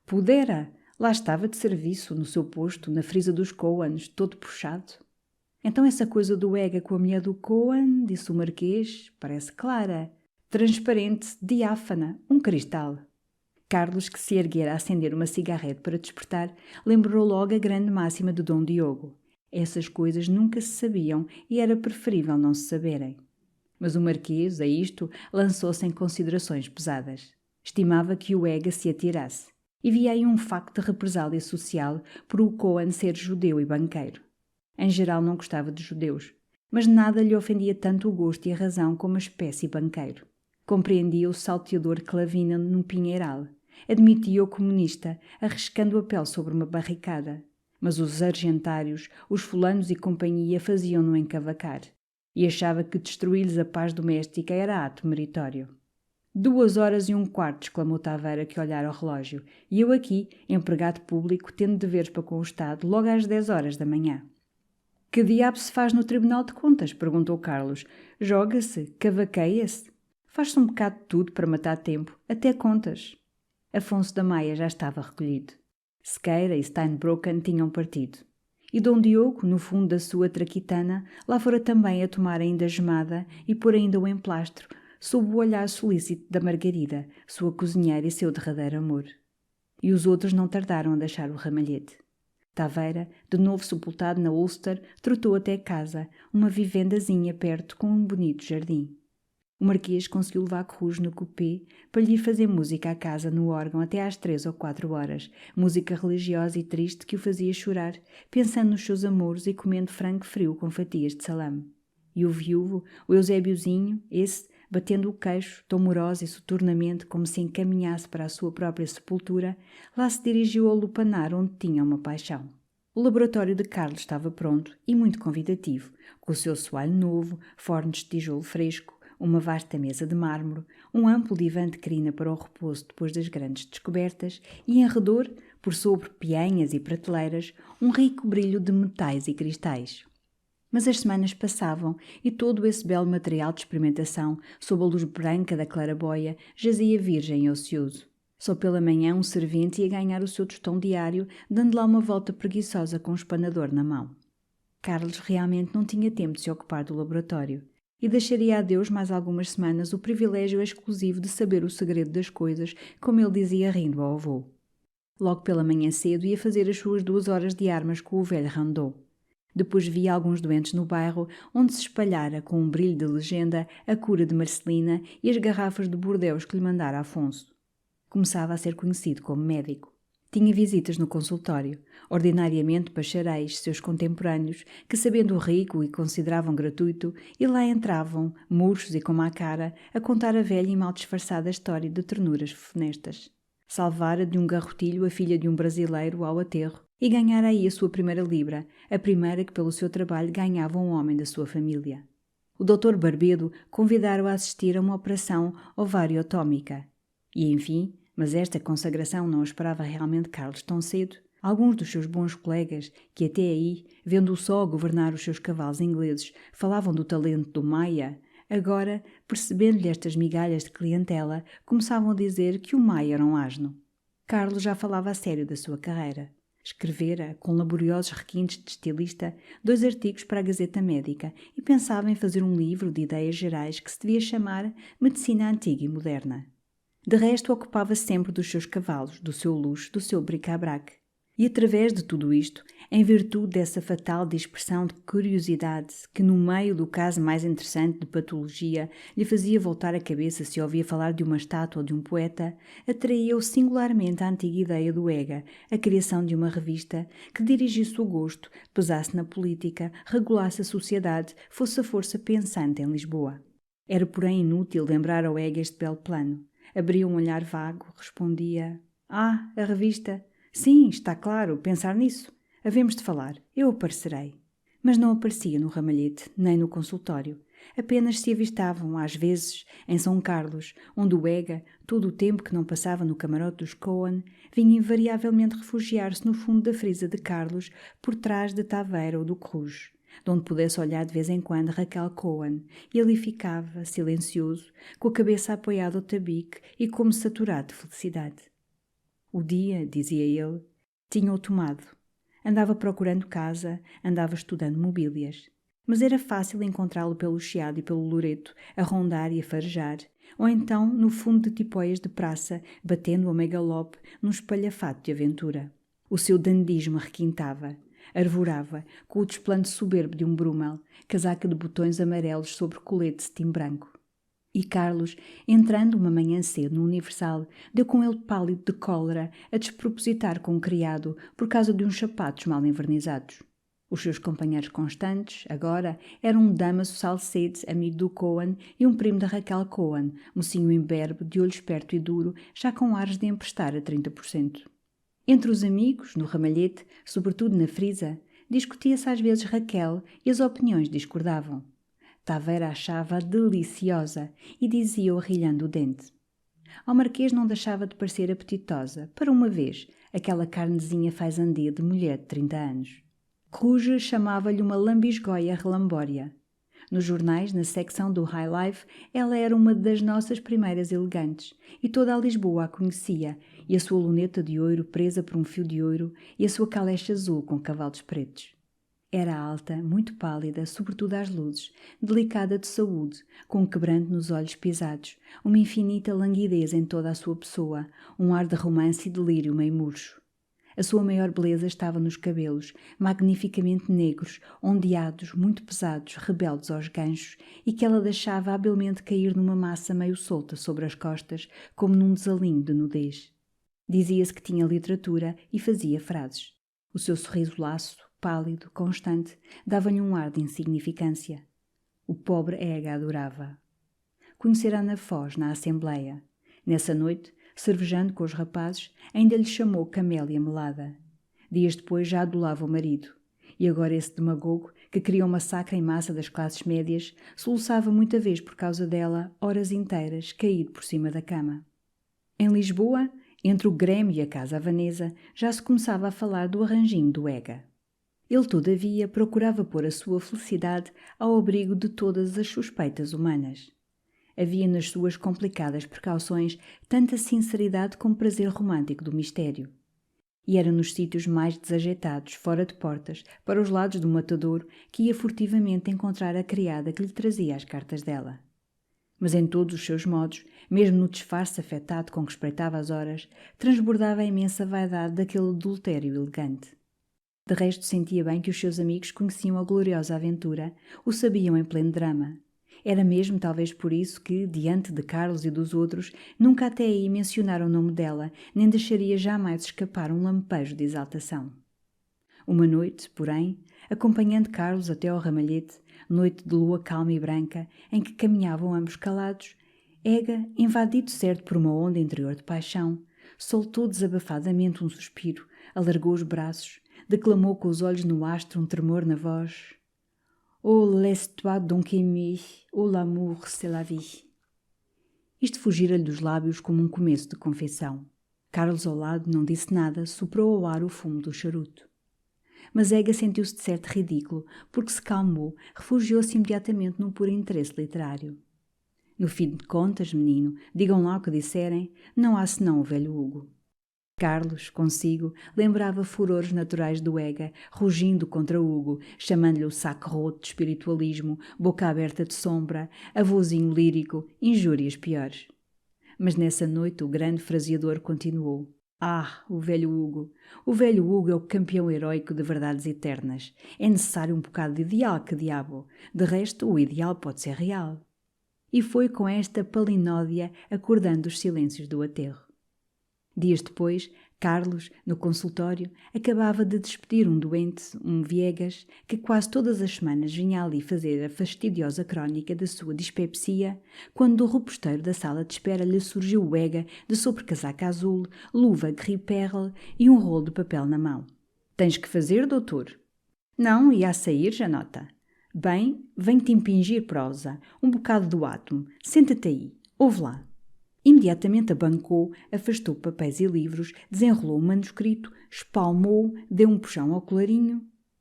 [SPEAKER 1] Pudera! Lá estava de serviço, no seu posto, na frisa dos Coans, todo puxado. Então essa coisa do Ega com a mulher do Coan, disse o Marquês, parece clara, transparente, diáfana, um cristal. Carlos, que se erguera a acender uma cigarrete para despertar, lembrou logo a grande máxima de Dom Diogo. Essas coisas nunca se sabiam e era preferível não se saberem. Mas o Marquês, a isto, lançou-se em considerações pesadas. Estimava que o Ega se atirasse. E via aí um facto de represália social por o Coan ser judeu e banqueiro. Em geral não gostava de judeus, mas nada lhe ofendia tanto o gosto e a razão como a espécie banqueiro. Compreendia o salteador clavina num pinheiral. Admitia o comunista, arriscando a pele sobre uma barricada. Mas os argentários, os fulanos e companhia faziam-no encavacar. E achava que destruir-lhes a paz doméstica era ato meritório. 2h15, exclamou Taveira, que olhara o relógio. E eu aqui, empregado público, tendo deveres para com o Estado, logo às 10h da manhã. Que diabo se faz no Tribunal de Contas? Perguntou Carlos. Joga-se? Cavaqueia-se? Faz-se um bocado de tudo para matar tempo, até contas. Afonso da Maia já estava recolhido. Sequeira e Steinbrocken tinham partido. E Dom Diogo, no fundo da sua traquitana, lá fora também a tomar ainda gemada e pôr ainda o emplastro, sob o olhar solícito da Margarida, sua cozinheira e seu derradeiro amor. E os outros não tardaram a deixar o ramalhete. Taveira, de novo sepultado na Ulster, trotou até casa, uma vivendazinha perto com um bonito jardim. O Marquês conseguiu levar Cruz no coupé para lhe fazer música à casa no órgão até às 3 ou 4 horas, música religiosa e triste que o fazia chorar, pensando nos seus amores e comendo frango frio com fatias de salame. E o viúvo, o Eusébiozinho, esse, batendo o queixo, tão moroso e soturnamente como se encaminhasse para a sua própria sepultura, lá se dirigiu ao lupanar onde tinha uma paixão. O laboratório de Carlos estava pronto e muito convidativo, com o seu soalho novo, fornos de tijolo fresco, uma vasta mesa de mármore, um amplo divã de crina para o repouso depois das grandes descobertas e, em redor, por sobre peanhas e prateleiras, um rico brilho de metais e cristais. Mas as semanas passavam e todo esse belo material de experimentação, sob a luz branca da claraboia, jazia virgem e ocioso. Só pela manhã um servente ia ganhar o seu tostão diário, dando lá uma volta preguiçosa com um espanador na mão. Carlos realmente não tinha tempo de se ocupar do laboratório e deixaria a Deus mais algumas semanas o privilégio exclusivo de saber o segredo das coisas, como ele dizia rindo ao avô. Logo pela manhã cedo ia fazer as suas 2 horas de armas com o velho Randot. Depois via alguns doentes no bairro, onde se espalhara com um brilho de legenda a cura de Marcelina e as garrafas de Bordeus que lhe mandara Afonso. Começava a ser conhecido como médico. Tinha visitas no consultório, ordinariamente bacharéis, seus contemporâneos, que, sabendo o rico e consideravam gratuito, e lá entravam, murchos e com má cara, a contar a velha e mal disfarçada história de ternuras funestas. Salvara de um garrotilho a filha de um brasileiro ao aterro e ganhara aí a sua primeira libra, a primeira que pelo seu trabalho ganhava um homem da sua família. O Dr. Barbedo convidara-o a assistir a uma operação ovariotómica. E, enfim, mas esta consagração não esperava realmente Carlos tão cedo. Alguns dos seus bons colegas, que até aí, vendo-o só governar os seus cavalos ingleses, falavam do talento do Maia, agora, percebendo-lhe estas migalhas de clientela, começavam a dizer que o Maia era um asno. Carlos já falava a sério da sua carreira. Escrevera, com laboriosos requintes de estilista, 2 artigos para a Gazeta Médica e pensava em fazer um livro de ideias gerais que se devia chamar Medicina Antiga e Moderna. De resto, ocupava-se sempre dos seus cavalos, do seu luxo, do seu bric-à-brac. E através de tudo isto, em virtude dessa fatal dispersão de curiosidade que, no meio do caso mais interessante de patologia, lhe fazia voltar a cabeça se ouvia falar de uma estátua ou de um poeta, atraía-o singularmente a antiga ideia do EGA, a criação de uma revista que dirigisse o gosto, pesasse na política, regulasse a sociedade, fosse a força pensante em Lisboa. Era, porém, inútil lembrar ao EGA este belo plano. Abria um olhar vago, respondia: "Ah, a revista! Sim, está claro, pensar nisso. Havemos de falar, eu aparecerei." Mas não aparecia no ramalhete, nem no consultório. Apenas se avistavam, às vezes, em São Carlos, onde o EGA, todo o tempo que não passava no camarote dos Cohen, vinha invariavelmente refugiar-se no fundo da frisa de Carlos, por trás de Taveira ou do Cruz, de onde pudesse olhar de vez em quando Raquel Cohen, e ali ficava, silencioso, com a cabeça apoiada ao tabique e como saturado de felicidade. O dia, dizia ele, tinha-o tomado. Andava procurando casa, andava estudando mobílias. Mas era fácil encontrá-lo pelo Chiado e pelo Loreto, a rondar e a farejar, ou então no fundo de tipóias de praça, batendo a meio galope num espalhafato de aventura. O seu dandismo requintava, arvorava, com o desplante soberbo de um Brummel, casaca de botões amarelos sobre colete de cetim branco. E Carlos, entrando uma manhã cedo no Universal, deu com ele pálido de cólera a despropositar com um criado por causa de uns sapatos mal envernizados. Os seus companheiros constantes, agora, eram um Damaso Salcedes, amigo do Cohen, e um primo da Raquel Cohen, mocinho imberbe, de olho esperto e duro, já com ares de emprestar a 30%. Entre os amigos, no ramalhete, sobretudo na frisa, discutia-se às vezes Raquel e as opiniões discordavam. Taveira achava-a deliciosa e dizia-o arrilhando o dente. Ao Marquês não deixava de parecer apetitosa, para uma vez, aquela carnezinha fazandia de mulher de 30 anos. Ruge chamava-lhe uma lambisgoia relambória. Nos jornais, na secção do High Life, ela era uma das nossas primeiras elegantes, e toda a Lisboa a conhecia, e a sua luneta de ouro presa por um fio de ouro, e a sua caleche azul com cavalos pretos. Era alta, muito pálida, sobretudo às luzes, delicada de saúde, com um quebranto nos olhos pisados, uma infinita languidez em toda a sua pessoa, um ar de romance e delírio meio murcho. A sua maior beleza estava nos cabelos, magnificamente negros, ondeados, muito pesados, rebeldes aos ganchos, e que ela deixava habilmente cair numa massa meio solta sobre as costas, como num desalinho de nudez. Dizia-se que tinha literatura e fazia frases. O seu sorriso laço, pálido, constante, dava-lhe um ar de insignificância. O pobre EGA adorava. Conhecera Ana Foz na Assembleia. Nessa noite, cervejando com os rapazes, ainda lhe chamou Camélia Melada. Dias depois já adulava o marido. E agora esse demagogo, que queria um massacre em massa das classes médias, soluçava muita vez por causa dela, horas inteiras, caído por cima da cama. Em Lisboa, Entre o Grêmio e a casa havanesa já se começava a falar do arranjinho do Ega. Ele, todavia, procurava pôr a sua felicidade ao abrigo de todas as suspeitas humanas. Havia nas suas complicadas precauções tanta sinceridade como prazer romântico do mistério. E era nos sítios mais desajeitados, fora de portas, para os lados do matadouro, que ia furtivamente encontrar a criada que lhe trazia as cartas dela. Mas em todos os seus modos, mesmo no disfarce afetado com que espreitava as horas, transbordava a imensa vaidade daquele adultério elegante. De resto, sentia bem que os seus amigos conheciam a gloriosa aventura, o sabiam em pleno drama. Era mesmo talvez por isso que, diante de Carlos e dos outros, nunca até aí mencionaram o nome dela, nem deixaria jamais escapar um lampejo de exaltação. Uma noite, porém, acompanhando Carlos até ao ramalhete, noite de lua calma e branca, em que caminhavam ambos calados, Ega, invadido certo por uma onda interior de paixão, soltou desabafadamente um suspiro, alargou os braços, declamou com os olhos no astro um tremor na voz: Oh, laisse-toi donc aimer, oh, l'amour, c'est la vie. Isto fugira-lhe dos lábios como um começo de confissão. Carlos, ao lado, não disse nada, soprou ao ar o fumo do charuto. Mas Ega sentiu-se de certo ridículo, porque se calmou, refugiou-se imediatamente num puro interesse literário. No fim de contas, menino, digam lá o que disserem, não há senão o velho Hugo. Carlos, consigo, lembrava furores naturais do Ega, rugindo contra Hugo, chamando-lhe o saco roto de espiritualismo, boca aberta de sombra, avôzinho lírico, injúrias piores. Mas nessa noite o grande fraseador continuou: Ah, o velho Hugo! O velho Hugo é o campeão heróico de verdades eternas. É necessário um bocado de ideal, que diabo! De resto, o ideal pode ser real. E foi com esta palinódia acordando os silêncios do aterro. Dias depois, Carlos, no consultório, acabava de despedir um doente, um Viegas, que quase todas as semanas vinha ali fazer a fastidiosa crónica da sua dispepsia, quando do reposteiro da sala de espera lhe surgiu o Ega de sobrecasaca azul, luva gris-perle e um rolo de papel na mão. Tens que fazer, doutor? Não, ia a sair, já nota. Bem, venho-te impingir prosa, um bocado do átomo. Senta-te aí, ouve lá. Imediatamente abancou, afastou papéis e livros, desenrolou o manuscrito, espalmou, deu um puxão ao colarinho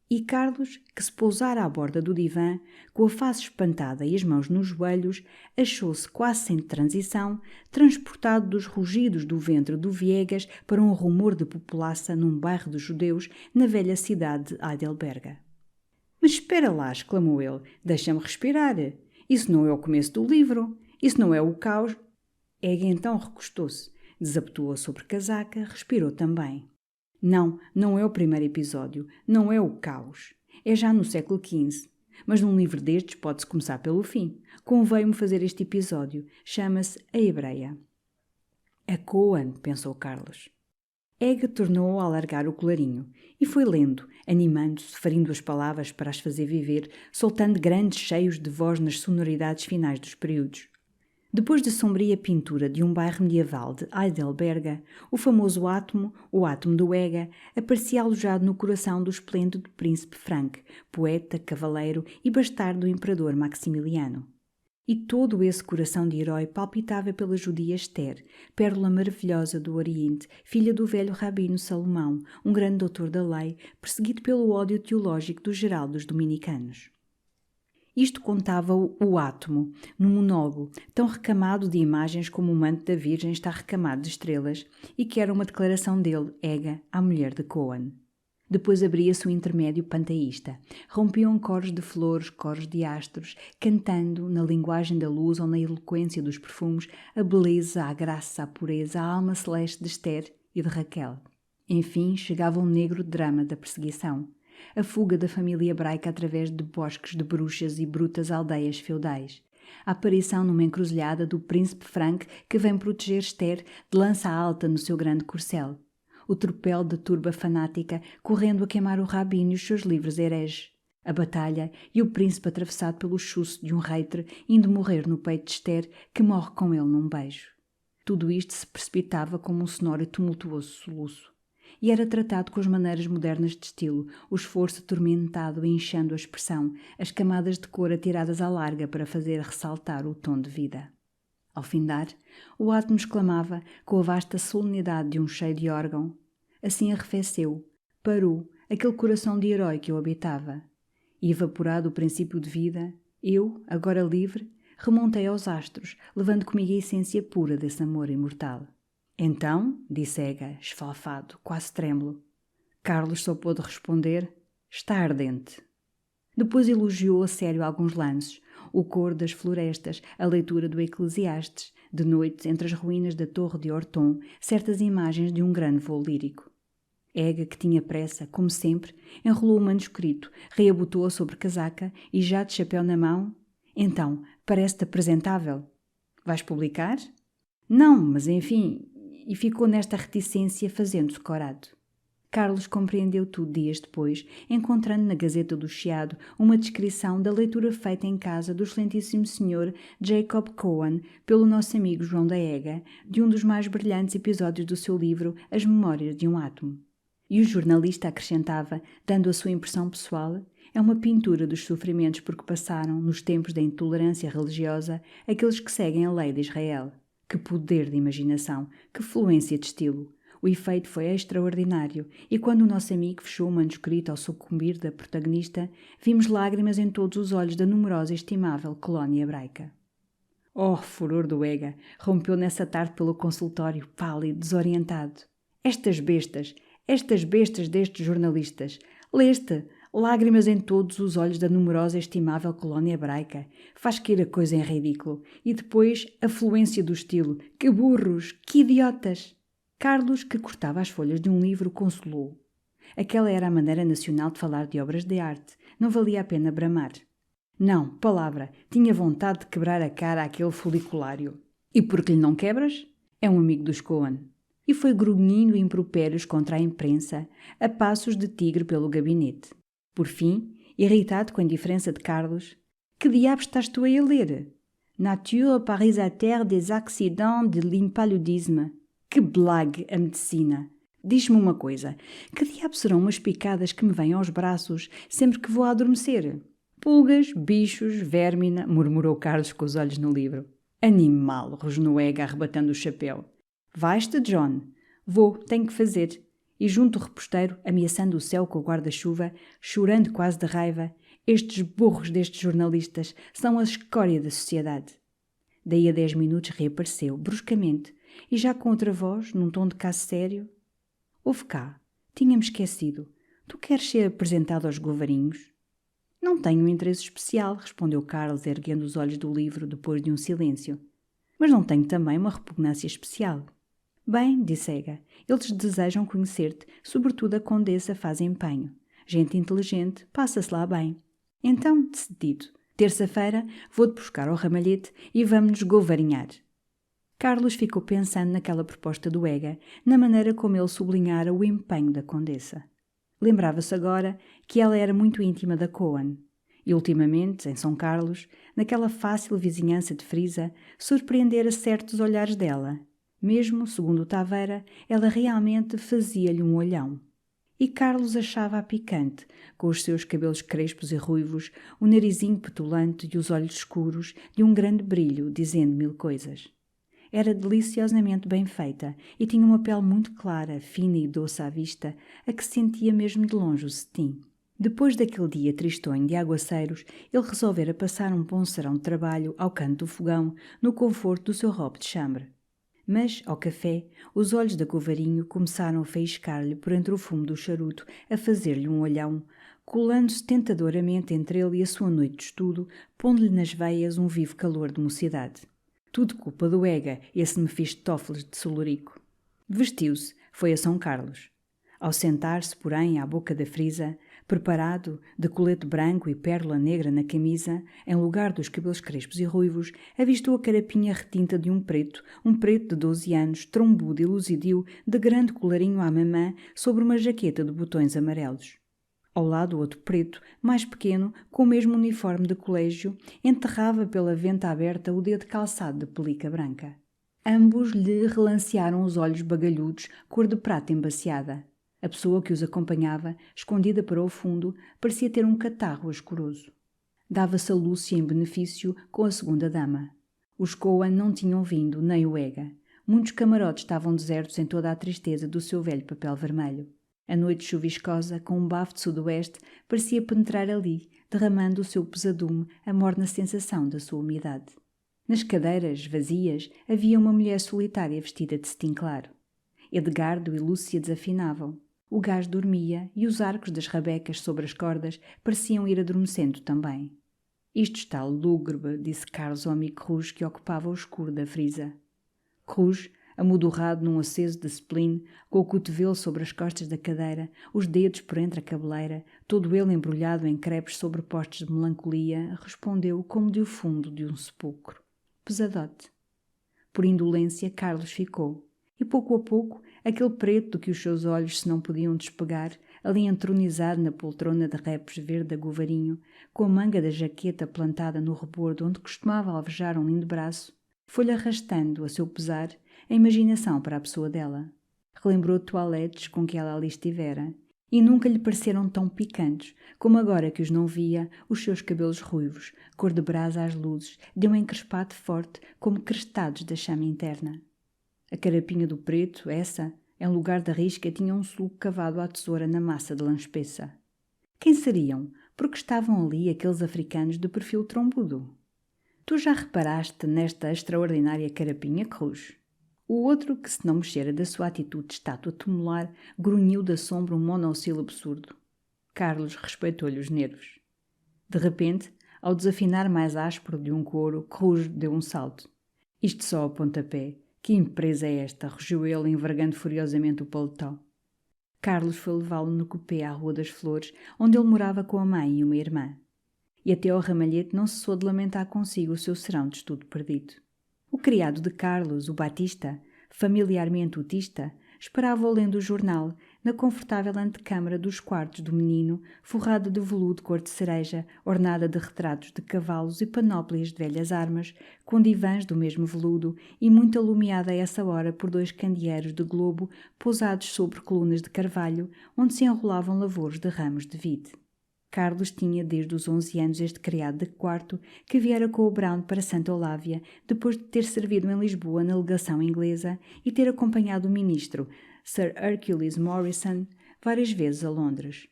[SPEAKER 1] e Carlos, que se pousara à borda do divã, com a face espantada e as mãos nos joelhos, achou-se quase sem transição, transportado dos rugidos do ventre do Viegas para um rumor de populaça num bairro de judeus na velha cidade de Heidelberga. Mas espera lá, exclamou ele, deixa-me respirar. Isso não é o começo do livro, isso não é o caos. Ega então recostou-se, desabotoou a sobrecasaca, respirou também. Não, não é o primeiro episódio, não é o caos. É já no século XV. Mas num livro destes pode-se começar pelo fim. Conveio-me fazer este episódio. Chama-se A Hebreia. A Coan, pensou Carlos. Ega tornou a alargar o colarinho e foi lendo, animando-se, ferindo as palavras para as fazer viver, soltando grandes cheios de voz nas sonoridades finais dos períodos. Depois da sombria pintura de um bairro medieval de Heidelberga, o famoso átomo, o átomo do Ega, aparecia alojado no coração do esplêndido príncipe Frank, poeta, cavaleiro e bastardo do imperador Maximiliano. E todo esse coração de herói palpitava pela judia Esther, pérola maravilhosa do Oriente, filha do velho rabino Salomão, um grande doutor da lei, perseguido pelo ódio teológico do geral dos dominicanos. Isto contava o átomo, num monólogo, tão recamado de imagens como o manto da Virgem está recamado de estrelas, e que era uma declaração dele, Ega, à mulher de Coan. Depois abria-se o intermédio panteísta. Rompiam coros de flores, coros de astros, cantando, na linguagem da luz ou na eloquência dos perfumes, a beleza, a graça, a pureza, a alma celeste de Esther e de Raquel. Enfim, chegava o negro drama da perseguição. A fuga da família hebraica através de bosques de bruxas e brutas aldeias feudais. A aparição numa encruzilhada do príncipe Frank que vem proteger Esther de lança alta no seu grande corcel. O tropel da turba fanática correndo a queimar o rabino e os seus livros hereges. A batalha e o príncipe atravessado pelo chuço de um reitre indo morrer no peito de Esther que morre com ele num beijo. Tudo isto se precipitava como um sonoro e tumultuoso soluço. E era tratado com as maneiras modernas de estilo, o esforço atormentado inchando a expressão, as camadas de cor atiradas à larga para fazer ressaltar o tom de vida. Ao findar, o átomo exclamava com a vasta solenidade de um cheio de órgão. Assim arrefeceu, parou, aquele coração de herói que eu habitava. E evaporado o princípio de vida, eu, agora livre, remontei aos astros, levando comigo a essência pura desse amor imortal. Então, disse Ega, esfalfado, quase trêmulo. Carlos só pôde responder, está ardente. Depois elogiou a sério alguns lances, o cor das florestas, a leitura do Eclesiastes, de noite, entre as ruínas da torre de Orton, certas imagens de um grande voo lírico. Ega, que tinha pressa, como sempre, enrolou o manuscrito, reabotou a sobrecasaca e, já de chapéu na mão, então, parece-te apresentável. Vais publicar? Não, mas enfim, e ficou nesta reticência fazendo-se corado. Carlos compreendeu tudo dias depois, encontrando na Gazeta do Chiado uma descrição da leitura feita em casa do excelentíssimo Sr. Jacob Cohen pelo nosso amigo João da Ega, de um dos mais brilhantes episódios do seu livro As Memórias de um Átomo. E o jornalista acrescentava, dando a sua impressão pessoal, é uma pintura dos sofrimentos por que passaram, nos tempos da intolerância religiosa, aqueles que seguem a lei de Israel. Que poder de imaginação, que fluência de estilo! O efeito foi extraordinário, e quando o nosso amigo fechou o manuscrito ao sucumbir da protagonista, vimos lágrimas em todos os olhos da numerosa e estimável colónia hebraica. Oh, furor do Ega! Rompeu nessa tarde pelo consultório, pálido, desorientado. Estas bestas destes jornalistas. Leste, lágrimas em todos os olhos da numerosa e estimável colónia hebraica. Faz cair a coisa em ridículo. E depois, a fluência do estilo. Que burros, que idiotas! Carlos, que cortava as folhas de um livro, consolou. Aquela era a maneira nacional de falar de obras de arte. Não valia a pena bramar. Não, palavra, tinha vontade de quebrar a cara àquele foliculário. E por que lhe não quebras? É um amigo dos Cohen. E foi grunhindo impropérios contra a imprensa, a passos de tigre pelo gabinete. Por fim, irritado com a indiferença de Carlos, que diabos estás tu a ler? Nature parisateur des accidents de l'impaludisme. Que blague a medicina! Diz-me uma coisa, que diabo serão umas picadas que me vêm aos braços sempre que vou a adormecer? Pulgas, bichos, vérmina, murmurou Carlos com os olhos no livro. Animal, rosnou Ega arrebatando o chapéu. Vais-te, John? Vou, tenho que fazer. E junto ao reposteiro, ameaçando o céu com o guarda-chuva, chorando quase de raiva, estes burros destes jornalistas são a escória da sociedade. Daí a 10 minutos reapareceu, bruscamente, e já com outra voz, num tom de caso sério. Ouve cá, tinha-me esquecido. Tu queres ser apresentado aos govarinhos? Não tenho um interesse especial, respondeu Carlos, erguendo os olhos do livro depois de um silêncio. Mas não tenho também uma repugnância especial. Bem, disse Ega, eles desejam conhecer-te, sobretudo a condessa faz empenho. Gente inteligente, passa-se lá bem. Então, decidido. Terça-feira vou-te buscar ao ramalhete e vamos-nos govarinhar. Carlos ficou pensando naquela proposta do Ega, na maneira como ele sublinhara o empenho da condessa. Lembrava-se agora que ela era muito íntima da Cohen. E ultimamente, em São Carlos, naquela fácil vizinhança de Frisa, surpreendera certos olhares dela. Mesmo, segundo o Taveira, ela realmente fazia-lhe um olhão. E Carlos achava-a picante, com os seus cabelos crespos e ruivos, o narizinho petulante e os olhos escuros de um grande brilho, dizendo 1000 coisas. Era deliciosamente bem feita e tinha uma pele muito clara, fina e doce à vista, a que se sentia mesmo de longe o cetim. Depois daquele dia tristonho de aguaceiros, ele resolvera passar um bom serão de trabalho ao canto do fogão, no conforto do seu robe de chambre. Mas, ao café, os olhos da Covarinho começaram a faiscar-lhe por entre o fumo do charuto, a fazer-lhe um olhão, colando-se tentadoramente entre ele e a sua noite de estudo, pondo-lhe nas veias um vivo calor de mocidade. Tudo culpa do Ega, esse Mefistófeles de Solurico. Vestiu-se, foi a São Carlos. Ao sentar-se, porém, à boca da frisa, preparado, de colete branco e pérola negra na camisa, em lugar dos cabelos crespos e ruivos, avistou a carapinha retinta de um preto de 12 anos, trombudo e luzidio, de grande colarinho à mamã, sobre uma jaqueta de botões amarelos. Ao lado outro preto, mais pequeno, com o mesmo uniforme de colégio, enterrava pela venta aberta o dedo calçado de pelica branca. Ambos lhe relancearam os olhos bagalhudos, cor de prata embaciada. A pessoa que os acompanhava, escondida para o fundo, parecia ter um catarro ascoroso. Dava-se a Lúcia em benefício com a segunda dama. Os Coan não tinham vindo, nem o Ega. Muitos camarotes estavam desertos em toda a tristeza do seu velho papel vermelho. A noite chuviscosa, com um bafo de sudoeste, parecia penetrar ali, derramando o seu pesadume, a morna sensação da sua umidade. Nas cadeiras, vazias, havia uma mulher solitária vestida de cetim claro. Edgardo e Lúcia desafinavam. O gás dormia e os arcos das rabecas sobre as cordas pareciam ir adormecendo também. Isto está lúgubre, disse Carlos ao amigo Rouge que ocupava o escuro da frisa. Rouge, amodorrado num aceso de spleen, com o cotovelo sobre as costas da cadeira, os dedos por entre a cabeleira, todo ele embrulhado em crepes sobrepostos de melancolia, respondeu como de o fundo de um sepulcro. Pesadote. Por indolência, Carlos ficou. E pouco a pouco, aquele preto do que os seus olhos se não podiam despegar, ali entronizado na poltrona de repes verde agovarinho, com a manga da jaqueta plantada no rebordo onde costumava alvejar um lindo braço, foi-lhe arrastando, a seu pesar, a imaginação para a pessoa dela. Relembrou toaletes com que ela ali estivera, e nunca lhe pareceram tão picantes, como agora que os não via, os seus cabelos ruivos, cor de brasa às luzes, de um encrespado forte, como crestados da chama interna. A carapinha do preto, essa, em lugar da risca, tinha um sulco cavado à tesoura na massa de lã espessa. Quem seriam? Porque estavam ali aqueles africanos de perfil trombudo. Tu já reparaste nesta extraordinária carapinha, Cruz? O outro, que se não mexera da sua atitude de estátua tumelar, grunhiu de assombro um monossílabo surdo. Carlos respeitou-lhe os nervos. De repente, ao desafinar mais áspero de um coro, Cruz deu um salto. Isto só a pontapé. Que empresa é esta? Rugiu ele, envergando furiosamente o paletó. Carlos foi levá-lo no cupê à Rua das Flores, onde ele morava com a mãe e uma irmã. E até ao ramalhete não cessou de lamentar consigo o seu serão de estudo perdido. O criado de Carlos, o Batista, familiarmente utista, esperava-o lendo o jornal, na confortável antecâmara dos quartos do menino, forrada de veludo cor de cereja, ornada de retratos de cavalos e panóplias de velhas armas, com divãs do mesmo veludo e muito alumiada a essa hora por 2 candeeiros de globo pousados sobre colunas de carvalho, onde se enrolavam lavouros de ramos de vide. Carlos tinha desde os 11 anos este criado de quarto que viera com o Brown para Santa Olávia, depois de ter servido em Lisboa na legação inglesa e ter acompanhado o ministro, Sir Hercules Morrison, várias vezes a Londres.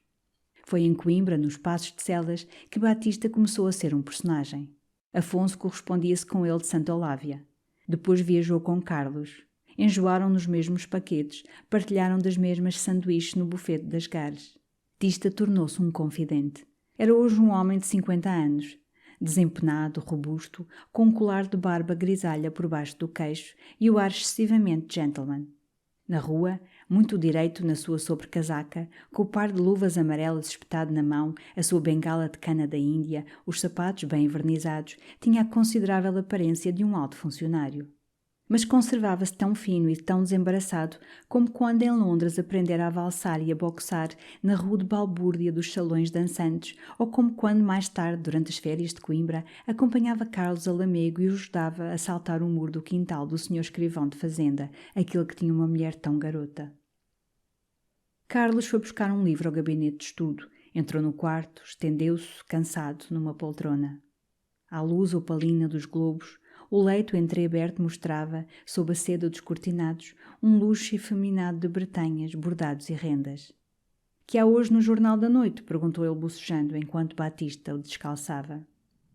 [SPEAKER 1] Foi em Coimbra, nos Passos de Celas, que Batista começou a ser um personagem. Afonso correspondia-se com ele de Santa Olávia. Depois viajou com Carlos. Enjoaram nos mesmos paquetes, partilharam das mesmas sanduíches no bufete das Gares. Batista tornou-se um confidente. Era hoje um homem de 50 anos, desempenado, robusto, com um colar de barba grisalha por baixo do queixo e o ar excessivamente gentleman. Na rua, muito direito na sua sobrecasaca, com o par de luvas amarelas espetado na mão, a sua bengala de cana da Índia, os sapatos bem envernizados, tinha a considerável aparência de um alto funcionário. Mas conservava-se tão fino e tão desembaraçado como quando em Londres aprendera a valsar e a boxar na rude balbúrdia dos salões dançantes, ou como quando, mais tarde, durante as férias de Coimbra, acompanhava Carlos a Lamego e o ajudava a saltar o muro do quintal do senhor escrivão de fazenda, aquele que tinha uma mulher tão garota. Carlos foi buscar um livro ao gabinete de estudo, entrou no quarto, estendeu-se, cansado, numa poltrona. À luz opalina dos globos, o leito entreaberto mostrava, sob a seda dos cortinados, um luxo efeminado de bretanhas, bordados e rendas. «Que há hoje no Jornal da Noite?» perguntou ele bocejando, enquanto Batista o descalçava.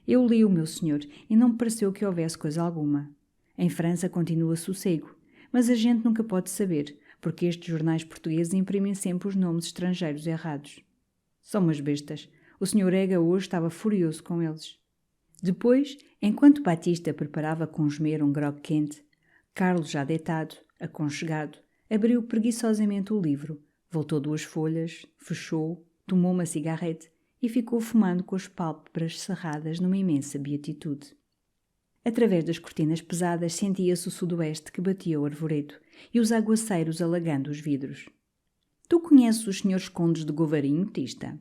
[SPEAKER 1] «Eu li-o, meu senhor, e não me pareceu que houvesse coisa alguma. Em França continua sossego, mas a gente nunca pode saber, porque estes jornais portugueses imprimem sempre os nomes estrangeiros errados. São umas bestas. O senhor Ega hoje estava furioso com eles.» Depois, enquanto Batista preparava com esmero um grog quente, Carlos, já deitado, aconchegado, abriu preguiçosamente o livro, voltou 2 folhas, fechou, tomou uma cigarrete e ficou fumando com as pálpebras cerradas numa imensa beatitude. Através das cortinas pesadas sentia-se o sudoeste que batia o arvoredo e os aguaceiros alagando os vidros. «Tu conheces os senhores condes de Govarinho, Tista?»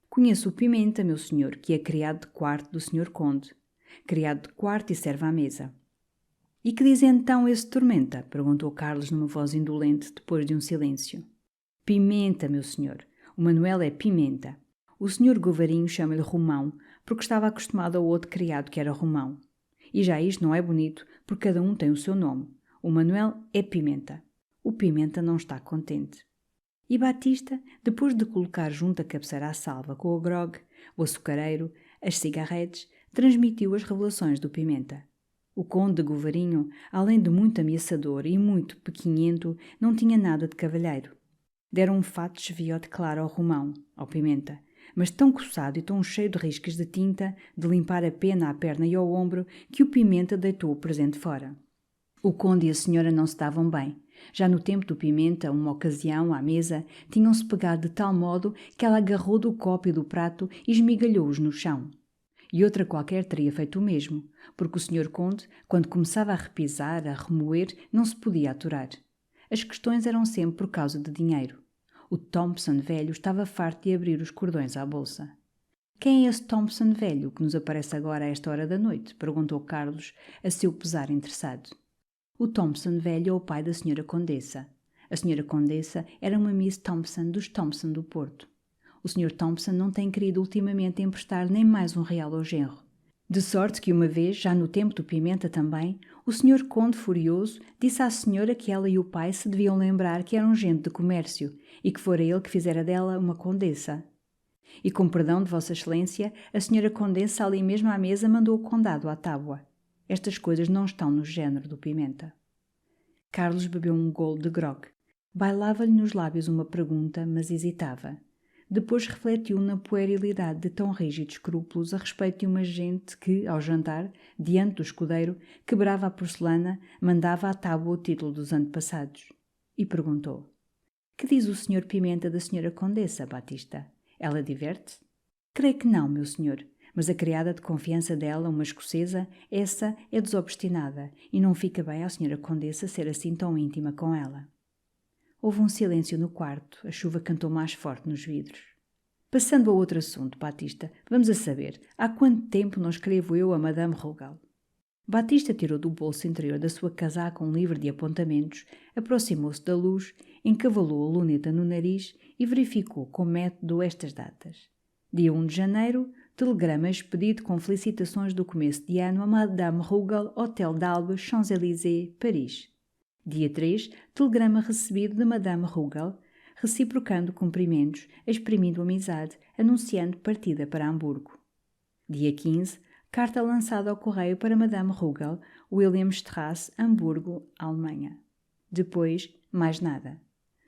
[SPEAKER 1] «Conheço o Pimenta, meu senhor, que é criado de quarto do senhor conde. Criado de quarto e serve à mesa.» «E que diz então esse Tormenta?» perguntou Carlos numa voz indolente, depois de um silêncio. «Pimenta, meu senhor. O Manuel é Pimenta. O senhor Govarinho chama-lhe Romão, porque estava acostumado ao outro criado que era Romão. E já isto não é bonito, porque cada um tem o seu nome. O Manuel é Pimenta. O Pimenta não está contente. E Batista, depois de colocar junto a cabeceira à salva com o grog, o açucareiro, as cigarretes, transmitiu as revelações do Pimenta. O conde de Govarinho, além de muito ameaçador e muito pequinhento, não tinha nada de cavalheiro. Deram um fato de cheviote claro ao Romão, ao Pimenta, mas tão coçado e tão cheio de riscas de tinta, de limpar a pena à perna e ao ombro, que o Pimenta deitou o presente fora. O conde e a senhora não se davam bem. Já no tempo do Pimenta, uma ocasião, à mesa, tinham-se pegado de tal modo que ela agarrou do copo e do prato e esmigalhou-os no chão. E outra qualquer teria feito o mesmo, porque o senhor conde, quando começava a repisar, a remoer, não se podia aturar. As questões eram sempre por causa de dinheiro. O Thompson velho estava farto de abrir os cordões à bolsa. «Quem é esse Thompson velho que nos aparece agora a esta hora da noite?» perguntou Carlos, a seu pesar interessado. O Thompson velho é o pai da senhora Condessa. A senhora Condessa era uma Miss Thompson dos Thompson do Porto. O Sr. Thompson não tem querido ultimamente emprestar nem mais um real ao genro. De sorte que uma vez, já no tempo do Pimenta também, o Sr. Conde, furioso, disse à senhora que ela e o pai se deviam lembrar que eram gente de comércio e que fora ele que fizera dela uma condessa. E com perdão de Vossa Excelência, a senhora Condessa ali mesmo à mesa mandou o condado à tábua. Estas coisas não estão no género do Pimenta. Carlos bebeu um golo de grog. Bailava-lhe nos lábios uma pergunta, mas hesitava. Depois refletiu na puerilidade de tão rígidos escrúpulos a respeito de uma gente que, ao jantar, diante do escudeiro, quebrava a porcelana, mandava à tábua o título dos antepassados. E perguntou: «Que diz o Sr. Pimenta da Sra. Condessa, Batista? Ela diverte?» «Creio que não, meu senhor, mas a criada de confiança dela, uma escocesa, essa é desobstinada, e não fica bem à Sra. Condessa ser assim tão íntima com ela.» Houve um silêncio no quarto, a chuva cantou mais forte nos vidros. «Passando a outro assunto, Batista, vamos a saber, há quanto tempo não escrevo eu a Madame Rougal?» Batista tirou do bolso interior da sua casaca um livro de apontamentos, aproximou-se da luz, encavalou a luneta no nariz e verificou com método estas datas. Dia 1 de janeiro, telegrama expedido com felicitações do começo de ano a Madame Rougal, Hotel d'Albe, Champs-Élysées, Paris. Dia 3, telegrama recebido de Madame Rougal, reciprocando cumprimentos, exprimindo amizade, anunciando partida para Hamburgo. Dia 15, carta lançada ao correio para Madame Rougal, Williamstrasse, Hamburgo, Alemanha. Depois, mais nada.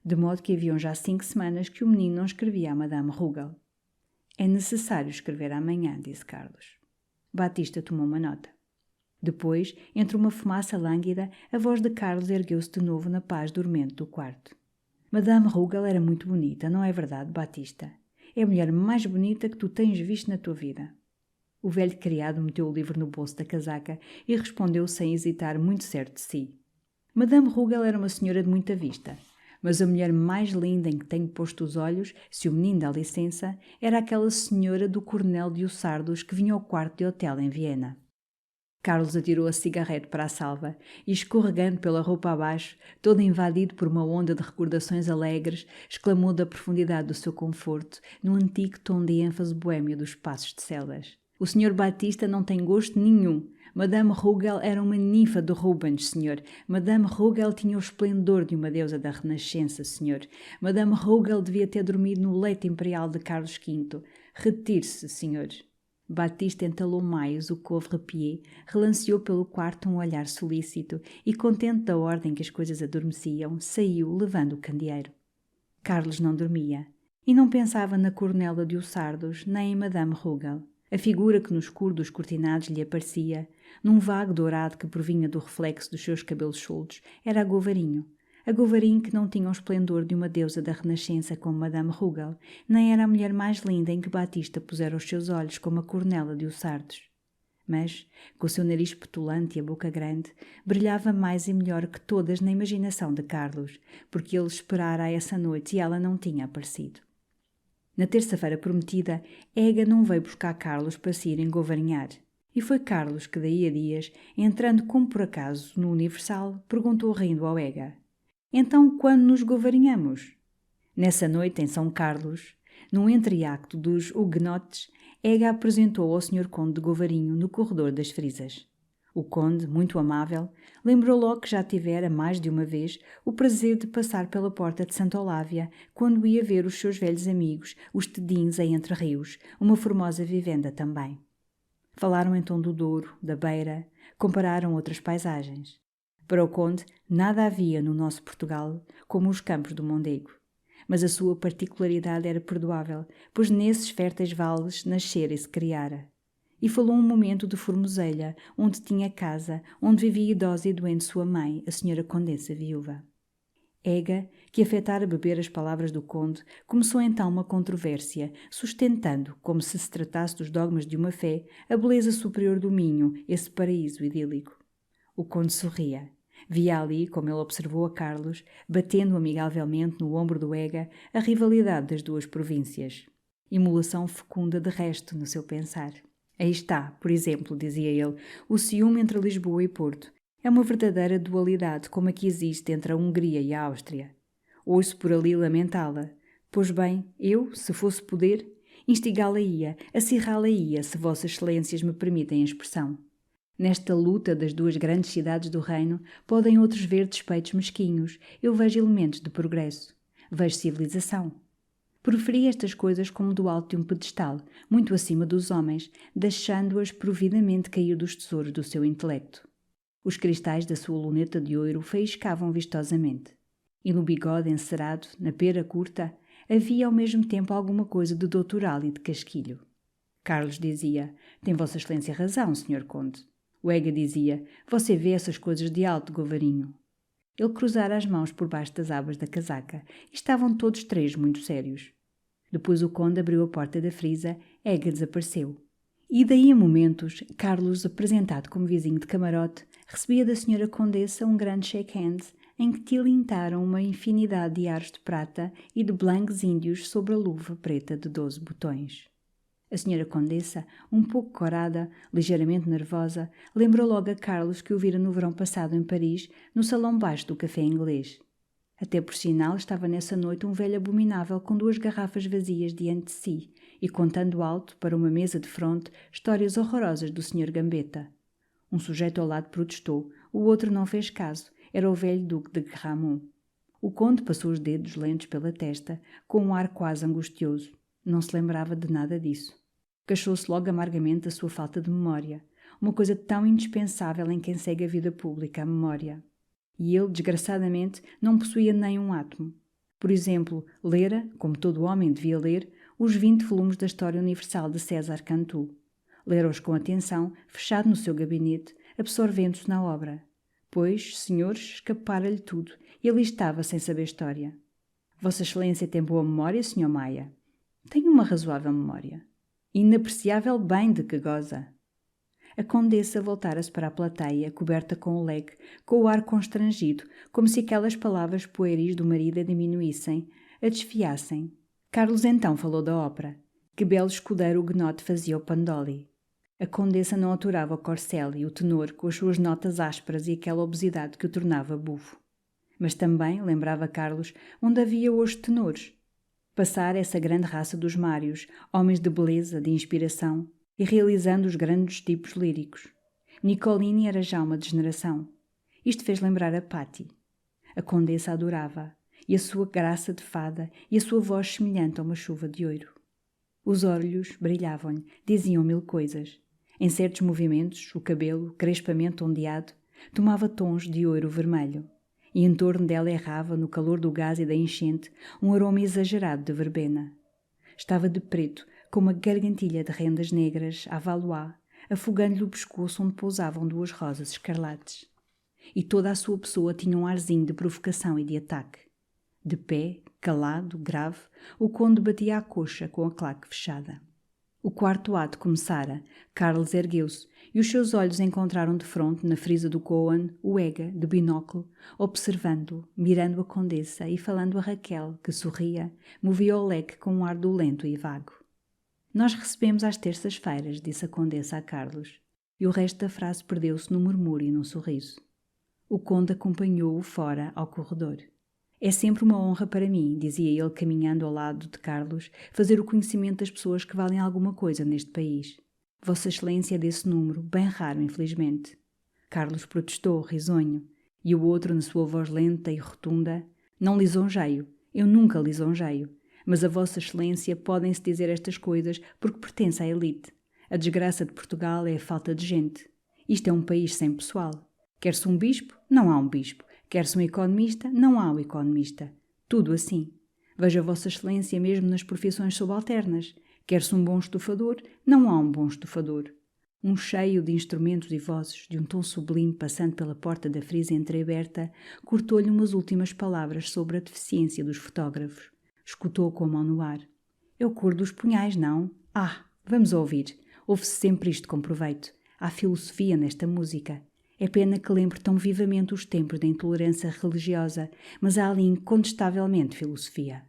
[SPEAKER 1] De modo que haviam já 5 semanas que o menino não escrevia a Madame Rougal. «É necessário escrever amanhã», disse Carlos. Batista tomou uma nota. Depois, entre uma fumaça lânguida, a voz de Carlos ergueu-se de novo na paz dormente do quarto. «Madame Rougal era muito bonita, não é verdade, Batista? É a mulher mais bonita que tu tens visto na tua vida.» O velho criado meteu o livro no bolso da casaca e respondeu sem hesitar, muito certo de si. «Madame Rougal era uma senhora de muita vista, mas a mulher mais linda em que tenho posto os olhos, se o menino dá licença, era aquela senhora do Coronel de Ussardos que vinha ao quarto de hotel em Viena.» Carlos atirou a cigarrete para a salva e, escorregando pela roupa abaixo, todo invadido por uma onda de recordações alegres, exclamou da profundidade do seu conforto, num antigo tom de ênfase boêmio dos passos de Celas: «O Sr. Batista não tem gosto nenhum. Madame Rougal era uma ninfa de Rubens, senhor. Madame Rougal tinha o esplendor de uma deusa da Renascença, senhor. Madame Rougal devia ter dormido no leito imperial de Carlos V. Retire-se, senhor.» Batista entalou maios o couvre-pied, relanceou pelo quarto um olhar solícito e, contente da ordem que as coisas adormeciam, saiu levando o candeeiro. Carlos não dormia e não pensava na Coronela de Ussardos nem em Madame Rougal. A figura que no escuro dos cortinados lhe aparecia, num vago dourado que provinha do reflexo dos seus cabelos soltos, era a Govarinho que não tinha o esplendor de uma deusa da Renascença como Madame Rougal, nem era a mulher mais linda em que Batista pusera os seus olhos como a Coronela de Ussardos. Mas, com o seu nariz petulante e a boca grande, brilhava mais e melhor que todas na imaginação de Carlos, porque ele esperara essa noite e ela não tinha aparecido. Na terça-feira prometida, Ega não veio buscar Carlos para se ir engovarinhar. E foi Carlos que, daí a dias, entrando como por acaso no Universal, perguntou rindo ao Ega: «Então, quando nos govarinhamos?» Nessa noite, em São Carlos, num entreacto dos huguenotes, Ega apresentou ao Sr. Conde de Govarinho no corredor das Frisas. O conde, muito amável, lembrou logo que já tivera mais de uma vez o prazer de passar pela porta de Santa Olávia quando ia ver os seus velhos amigos, os Tedins em Entre Rios, uma formosa vivenda também. Falaram então do Douro, da Beira, compararam outras paisagens. Para o conde, nada havia no nosso Portugal como os campos do Mondego. Mas a sua particularidade era perdoável, pois nesses férteis vales nascera e se criara. E falou um momento de Formoselha, onde tinha casa, onde vivia idosa e doente sua mãe, a senhora Condessa viúva. Ega, que afetara beber as palavras do conde, começou então uma controvérsia, sustentando, como se tratasse dos dogmas de uma fé, a beleza superior do Minho, esse paraíso idílico. O conde sorria. Via ali, como ele observou a Carlos, batendo amigavelmente no ombro do Ega, a rivalidade das duas províncias. Emulação fecunda de resto no seu pensar. Aí está, por exemplo, dizia ele, o ciúme entre Lisboa e Porto. É uma verdadeira dualidade como a que existe entre a Hungria e a Áustria. Ouço por ali lamentá-la. Pois bem, eu, se fosse poder, instigá-la-ia, acirrá-la-ia, se vossas excelências me permitem a expressão. Nesta luta das duas grandes cidades do reino, podem outros ver despeitos mesquinhos. Eu vejo elementos de progresso. Vejo civilização. Proferi estas coisas como do alto de um pedestal, muito acima dos homens, deixando-as providamente cair dos tesouros do seu intelecto. Os cristais da sua luneta de ouro faiscavam vistosamente. E no bigode encerado, na pera curta, havia ao mesmo tempo alguma coisa de doutoral e de casquilho. Carlos dizia, tem Vossa Excelência razão, Sr. Conde. O Ega dizia, você vê essas coisas de alto, Govarinho. Ele cruzara as mãos por baixo das abas da casaca e estavam todos três muito sérios. Depois o conde abriu a porta da frisa, Ega desapareceu. E daí a momentos, Carlos, apresentado como vizinho de camarote, recebia da senhora condessa um grande shake hands em que tilintaram uma infinidade de aros de prata e de blancos índios sobre a luva preta de 12 botões. A senhora condessa, um pouco corada, ligeiramente nervosa, lembrou logo a Carlos que o vira no verão passado em Paris, no salão baixo do café inglês. Até por sinal estava nessa noite um velho abominável com 2 garrafas vazias diante de si e contando alto, para uma mesa de fronte, histórias horrorosas do Sr. Gambetta. Um sujeito ao lado protestou, o outro não fez caso, era o velho duque de Gramont. O conde passou os dedos lentos pela testa, com um ar quase angustioso. Não se lembrava de nada disso. Queixou-se logo amargamente da sua falta de memória, uma coisa tão indispensável em quem segue a vida pública, a memória. E ele, desgraçadamente, não possuía nem um átomo. Por exemplo, lera, como todo homem devia ler, os 20 volumes da História Universal de César Cantu. Lera-os com atenção, fechado no seu gabinete, absorvendo-se na obra. Pois, senhores, escapara-lhe tudo, e ali estava sem saber história. Vossa Excelência tem boa memória, Sr. Maia? Tenho uma razoável memória. Inapreciável bem de que goza. A condessa voltara-se para a plateia, coberta com o leque, com o ar constrangido, como se aquelas palavras pueris do marido a diminuíssem, a desfiassem. Carlos então falou da ópera. Que belo escudeiro o Gounod fazia ao Pandoli. A condessa não aturava o Corselli, o tenor, com as suas notas ásperas e aquela obesidade que o tornava bufo. Mas também, lembrava Carlos, onde havia hoje tenores. Passara essa grande raça dos Mários, homens de beleza, de inspiração, e realizando os grandes tipos líricos. Nicolini era já uma degeneração. Isto fez lembrar a Patti. A condessa adorava, e a sua graça de fada, e a sua voz semelhante a uma chuva de ouro. Os olhos brilhavam-lhe, diziam 1000 coisas. Em certos movimentos, o cabelo, crespamente ondeado, tomava tons de ouro vermelho, e em torno dela errava, no calor do gás e da enchente, um aroma exagerado de verbena. Estava de preto, com uma gargantilha de rendas negras, à Valois, afogando-lhe o pescoço onde pousavam 2 rosas escarlates. E toda a sua pessoa tinha um arzinho de provocação e de ataque. De pé, calado, grave, o conde batia a coxa com a claque fechada. O quarto ato começara, Carlos ergueu-se, e os seus olhos encontraram de fronte, na frisa do Cohen, o Ega, de binóculo, observando-o, mirando a condessa e falando a Raquel, que sorria, movia o leque com um ar dolento e vago. Nós recebemos às terças-feiras, disse a condessa a Carlos, e o resto da frase perdeu-se num murmúrio e num sorriso. O conde acompanhou-o fora ao corredor. É sempre uma honra para mim, dizia ele caminhando ao lado de Carlos, fazer o conhecimento das pessoas que valem alguma coisa neste país. Vossa Excelência é desse número, bem raro, infelizmente. Carlos protestou, risonho, e o outro, na sua voz lenta e rotunda: Não lisonjeio, eu nunca lisonjeio, mas a Vossa Excelência podem-se dizer estas coisas porque pertence à elite. A desgraça de Portugal é a falta de gente. Isto é um país sem pessoal. Quer-se um bispo? Não há um bispo. Quer-se um economista? Não há um economista. Tudo assim. Veja Vossa Excelência mesmo nas profissões subalternas. Quer-se um bom estufador? Não há um bom estufador. Um cheio de instrumentos e vozes, de um tom sublime passando pela porta da frisa entreaberta, cortou-lhe umas últimas palavras sobre a deficiência dos fotógrafos. Escutou com a mão no ar. É o coro dos punhais, não? Ah, vamos ouvir. Ouve-se sempre isto com proveito. Há filosofia nesta música. É pena que lembre tão vivamente os tempos da intolerância religiosa, mas há ali incontestavelmente filosofia.